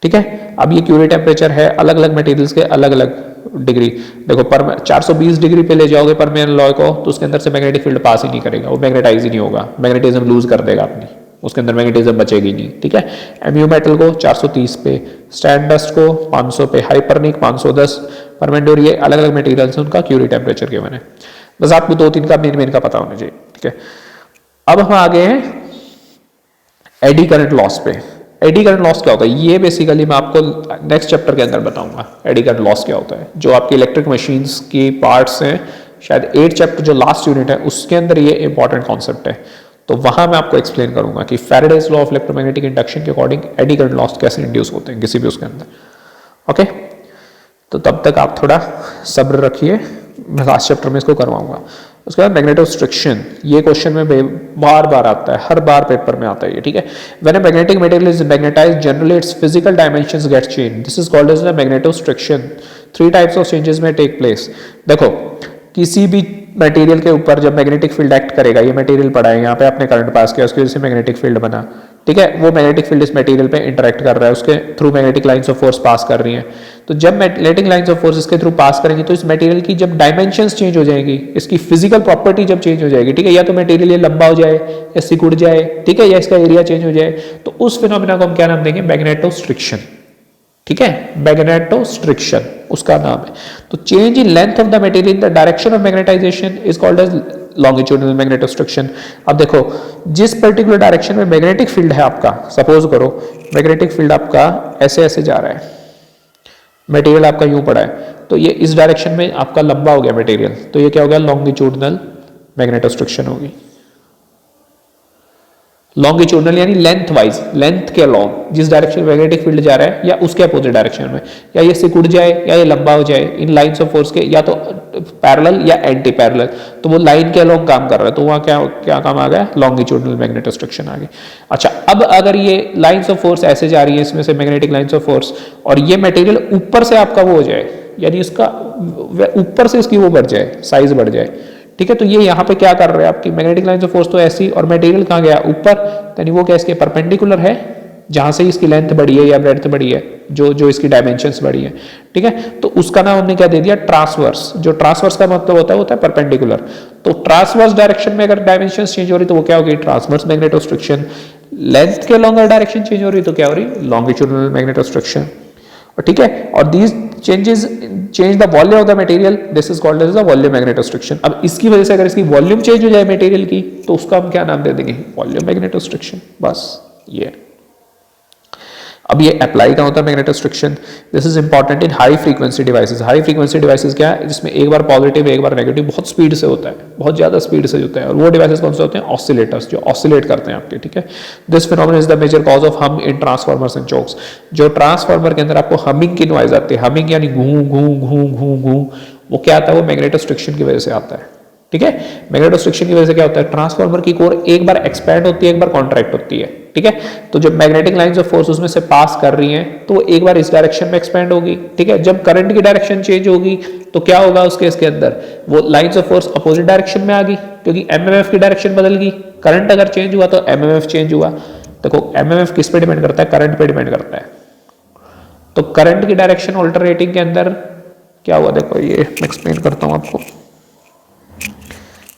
ठीक है, अब ये क्यूरी टेम्परेचर है अलग अलग मटेरियल्स के अलग अलग डिग्री। देखो पर 420 डिग्री पे ले जाओगे परमियन लॉय को तो उसके अंदर से मैग्नेटिक फील्ड पास ही नहीं करेगा, वो मैग्नेटाइज ही नहीं होगा, मैग्नेटिज्म लूज कर देगा अपनी, उसके अंदर मैग्नेटिज्म बचेगी नहीं। ठीक है, एमयू मेटल को 430 पे, स्टैंडस्ट को 500 पे, हाइपरनिक 510, परमेंडोर, ये अलग अलग मटेरियल्स हैं, उनका क्यूरी टेम्परेचर के बने। बस आपको 2-3 का मेन का पता होना चाहिए। ठीक है, अब हम आ गए हैं एडी करंट लॉस पे। एडी करंट लॉस क्या होता है, ये बेसिकली मैं आपको नेक्स्ट चैप्टर के अंदर बताऊंगा एडी करंट लॉस क्या होता है। जो आपकी इलेक्ट्रिक मशीन्स की पार्ट्स हैं, शायद 8 चैप्टर जो लास्ट यूनिट है उसके अंदर ये इंपॉर्टेंट कॉन्सेप्ट है, तो वहां मैं आपको एक्सप्लेन करूंगा कि Faraday's law of electromagnetic induction के अकॉर्डिंग एडी करंट लॉस कैसे इंड्यूस होते हैं किसी भी उसके अंदर। ओके, तो तब तक आप थोड़ा सब्र रखिए, मैं लास्ट चैप्टर में इसको करवाऊंगा। उसके बाद मैग्नेटोस्ट्रिक्शन, ये क्वेश्चन में बार बार आता है, हर बार पेपर में आता है ये। ठीक है, when a magnetic material is magnetized generally its physical dimensions get change, this is called as the magnetostriction. 3 types of changes may take place. देखो किसी भी मटेरियल के ऊपर जब मैग्नेटिक फील्ड एक्ट करेगा, ये मटेरियल पड़ा है, यहाँ पे आपने करंट पास किया, उसकी वजह से मैग्नेटिक फील्ड बना। ठीक है, वो मैग्नेटिक फील्ड इस मटेरियल पे इंटरेक्ट कर रहा है, उसके through magnetic lines of force pass कर रही हैं। तो जब मैग्नेटिक लाइंस ऑफ फोर्स इसके थ्रू पास करेंगी तो इस मटेरियल की जब डायमेंशंस चेंज हो जाएगी, इसकी फिजिकल प्रॉपर्टी जब चेंज हो जाएगी, ठीक है, या तो मटेरियल ये लंबा हो जाए या सिकुड़ जाए, ठीक है, या इसका एरिया चेंज हो जाए, तो उस फिनोमेना को हम क्या नाम देंगे, मैग्नेटोस्ट्रिक्शन। ठीक है, मैग्नेटोस्ट्रिक्शन उसका नाम है। तो change in length of the material in the direction of magnetization is called as longitudinal magnetostriction. अब देखो जिस पर्टिकुलर डायरेक्शन में मैग्नेटिक फील्ड है आपका, सपोज करो मैग्नेटिक फील्ड आपका ऐसे ऐसे जा रहा है, मटेरियल आपका यूं पड़ा है, तो ये इस डायरेक्शन में आपका लंबा हो गया मटेरियल, तो ये क्या हो गया, लॉन्गिट्यूडिनल मैग्नेटोस्ट्रिक्शन होगी। लॉन्गिट्यूडनल यानी लेंथ वाइज, लेंथ के लॉन्ग, जिस डायरेक्शन में मैग्नेटिक फील्ड जा रहा है या उसके अपोजिट डायरेक्शन में, या ये सिकुड़ जाए या ये लंबा हो जाए, इन लाइंस ऑफ फोर्स के या तो पैरेलल या एंटी पैरेलल, तो वो लाइन के अलॉन्ग काम कर रहा है, तो वहां क्या क्या काम आ गया, लॉन्गिट्यूडनल मैग्नेटोस्ट्रिक्शन आ गई। अच्छा, अब अगर ये लाइंस ऑफ फोर्स ऐसे जा रही है, इसमें से मैग्नेटिक लाइंस ऑफ फोर्स, और ये मटेरियल ऊपर से आपका वो हो जाए, यानी इसका ऊपर से इसकी वो बढ़ जाए, साइज बढ़ जाए, ठीक है, तो ये यहाँ पे क्या कर रहे हैं, आपकी मैग्नेटिक लाइंस ऑफ फोर्स तो ऐसी, और मटेरियल कहाँ गया, ऊपर, यानी वो क्या इसके परपेंडिकुलर है, जहां से इसकी लेंथ बढ़ी है या ब्रेड्थ बढ़ी है, जो इसकी डायमेंशंस बढ़ी है। ठीक है, तो उसका नाम हमने क्या दे दिया, ट्रांसवर्स। जो ट्रांसवर्स का मतलब होता है परपेंडिकुलर। तो ट्रांसवर्स डायरेक्शन में अगर डायमेंशंस चेंज हो रही तो वो क्या होगी, ट्रांसवर्स मैग्नेटोस्ट्रिक्शन। लेंथ के लॉन्गर डायरेक्शन चेंज हो रही तो क्या हो रही, लॉन्गिट्यूडिनल मैग्नेटोस्ट्रिक्शन। ठीक है, और these changes change the volume of the material, this is called as the volume magnetostriction. अब इसकी वजह से अगर इसकी वॉल्यूम चेंज हो जाए मटेरियल की, तो उसका हम क्या नाम दे देंगे, वॉल्यूम मैग्नेटोस्ट्रिक्शन। बस ये अब ये अप्लाई का होता है magnetostriction. This is important in high frequency devices. High frequency devices क्या है, जिसमें एक बार पॉजिटिव एक बार नेगेटिव बहुत स्पीड से होता है, बहुत ज्यादा स्पीड से होता है, और वो डिवाइसेस कौन से होते हैं, ऑसिलेटर्स, जो ऑसिलेट करते हैं आपके। ठीक है, this phenomenon is the major cause of hum in transformers and chokes. जो ट्रांसफार्मर के अंदर आपको हमिंग की नॉइज आती है, हमिंग यानी घूं घूं घूं घूं घूं, वो क्या आता है, वो मैग्नेटोस्ट्रिक्शन की वजह से आता है। ठीक है, मैग्नेटोस्ट्रिक्शन की वजह से क्या होता है, ट्रांसफार्मर की कोर एक बार एक्सपैंड होती है, एक बार कॉन्ट्रैक्ट होती है। ठीक है, तो जब मैग्नेटिक लाइंस ऑफ फोर्स उसमें से पास कर रही हैं, तो वो एक बार इस डायरेक्शन में एक्सपैंड होगी। ठीक है, जब करंट की डायरेक्शन चेंज होगी तो क्या होगा, उसके इसके अंदर वो lines of force opposite direction में आ गई, क्योंकि एमएमएफ की डायरेक्शन बदल गई। करंट अगर चेंज हुआ तो एमएमएफ चेंज हुआ। देखो एमएमएफ किस पे डिपेंड करता है, करंट पे डिपेंड करता है। तो करंट की डायरेक्शन ऑल्टरनेटिंग के अंदर क्या हुआ, देखो ये मैं एक्सप्लेन करता हूं आपको।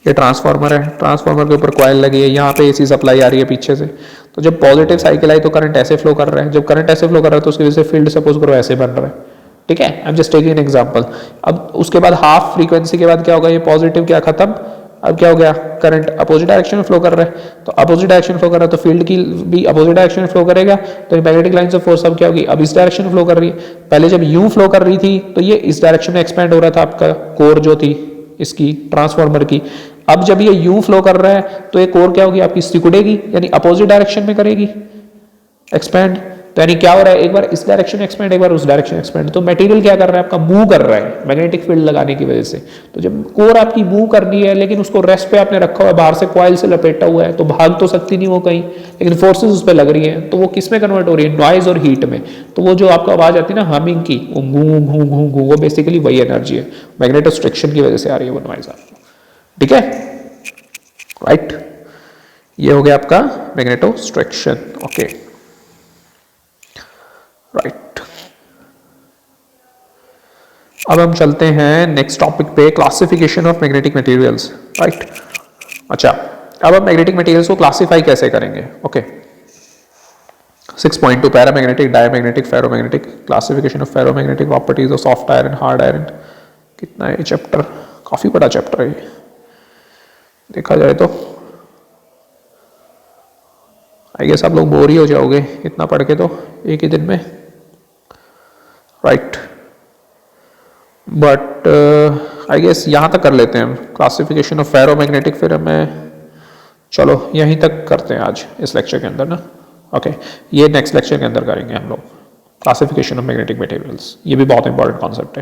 ये ट्रांसफार्मर है, ट्रांसफार्मर के ऊपर कॉइल लगी है, यहाँ पे एसी सप्लाई आ रही है पीछे से, तो जब पॉजिटिव साइकिल आई तो करंट ऐसे फ्लो कर रहा है, जब करंट ऐसे फ्लो कर रहा है तो उसकी वजह से फील्ड सपोज करो ऐसे बन रहा है। ठीक है, I am just taking an example. अब उसके बाद हाफ फ्रीक्वेंसी के बाद क्या होगा, ये पॉजिटिव क्या खत्म, अब क्या हो गया, करंट अपोजिट डायरेक्शन में फ्लो कर रहा है, तो अपोजिट डायरेक्शन फ्लो कर रहा है तो फील्ड की भी अपोजिट डायरेक्शन में फ्लो करेगा, तो मैग्नेटिक लाइंस ऑफ फोर्स अब क्या होगी, अब इस डायरेक्शन में फ्लो कर रही है। पहले जब यूं फ्लो कर रही थी तो ये इस डायरेक्शन में एक्सपेंड हो रहा था आपका कोर जो थी इसकी ट्रांसफार्मर की। अब जब ये यूं फ्लो कर रहा है तो ये कोर क्या होगी आपकी, सिकुड़ेगी, यानी अपोजिट डायरेक्शन में करेगी एक्सपेंड। तो यानी क्या हो रहा है, एक बार इस डायरेक्शन एक्सपेंड, एक बार उस डायरेक्शन एक्सपेंड, तो मटेरियल क्या कर रहा है आपका, मूव कर रहा है मैग्नेटिक फील्ड लगाने की वजह से। तो जब कोर आपकी मूव कर रही है लेकिन उसको रेस्ट पे आपने रखा हुआ है, बाहर से कॉइल से लपेटा हुआ है, तो भाग तो सकती नहीं वो कहीं, लेकिन फोर्सेस उस पर लग रही है, तो वो किस में कन्वर्ट हो रही है, नॉइज और हीट में। तो वो जो आपको आवाज आती है ना हमिंग की, वो घू घू घू घू, वो बेसिकली वही एनर्जी है, मैग्नेटोस्ट्रिक्शन की वजह से आ रही है वो नॉइज आपको। ठीक है, राइट, ये हो गया आपका मैग्नेटोस्ट्रिक्शन। ओके, राइट, अब हम चलते हैं नेक्स्ट टॉपिक पे, classification of magnetic materials. Right, अच्छा, अब हम मैग्नेटिक मटेरियल्स को क्लासिफाई कैसे करेंगे। Okay, 6.2 paramagnetic, diamagnetic, ferromagnetic, classification of ferromagnetic properties of soft iron, hard iron. कितना है चैप्टर, काफी बड़ा चैप्टर है ये देखा जाए तो। आई गेस आप लोग बोर ही हो जाओगे इतना पढ़ के तो एक ही दिन में। राइट, बट आई गेस यहाँ तक कर लेते हैं हम क्लासिफिकेशन ऑफ फेरोमैग्नेटिक, फिर हमें चलो यहीं तक करते हैं आज इस लेक्चर के अंदर ना। ओके, ये नेक्स्ट लेक्चर के अंदर करेंगे हम लोग क्लासिफिकेशन ऑफ मैग्नेटिक मटेरियल्स, ये भी बहुत इंपॉर्टेंट कॉन्सेप्ट है।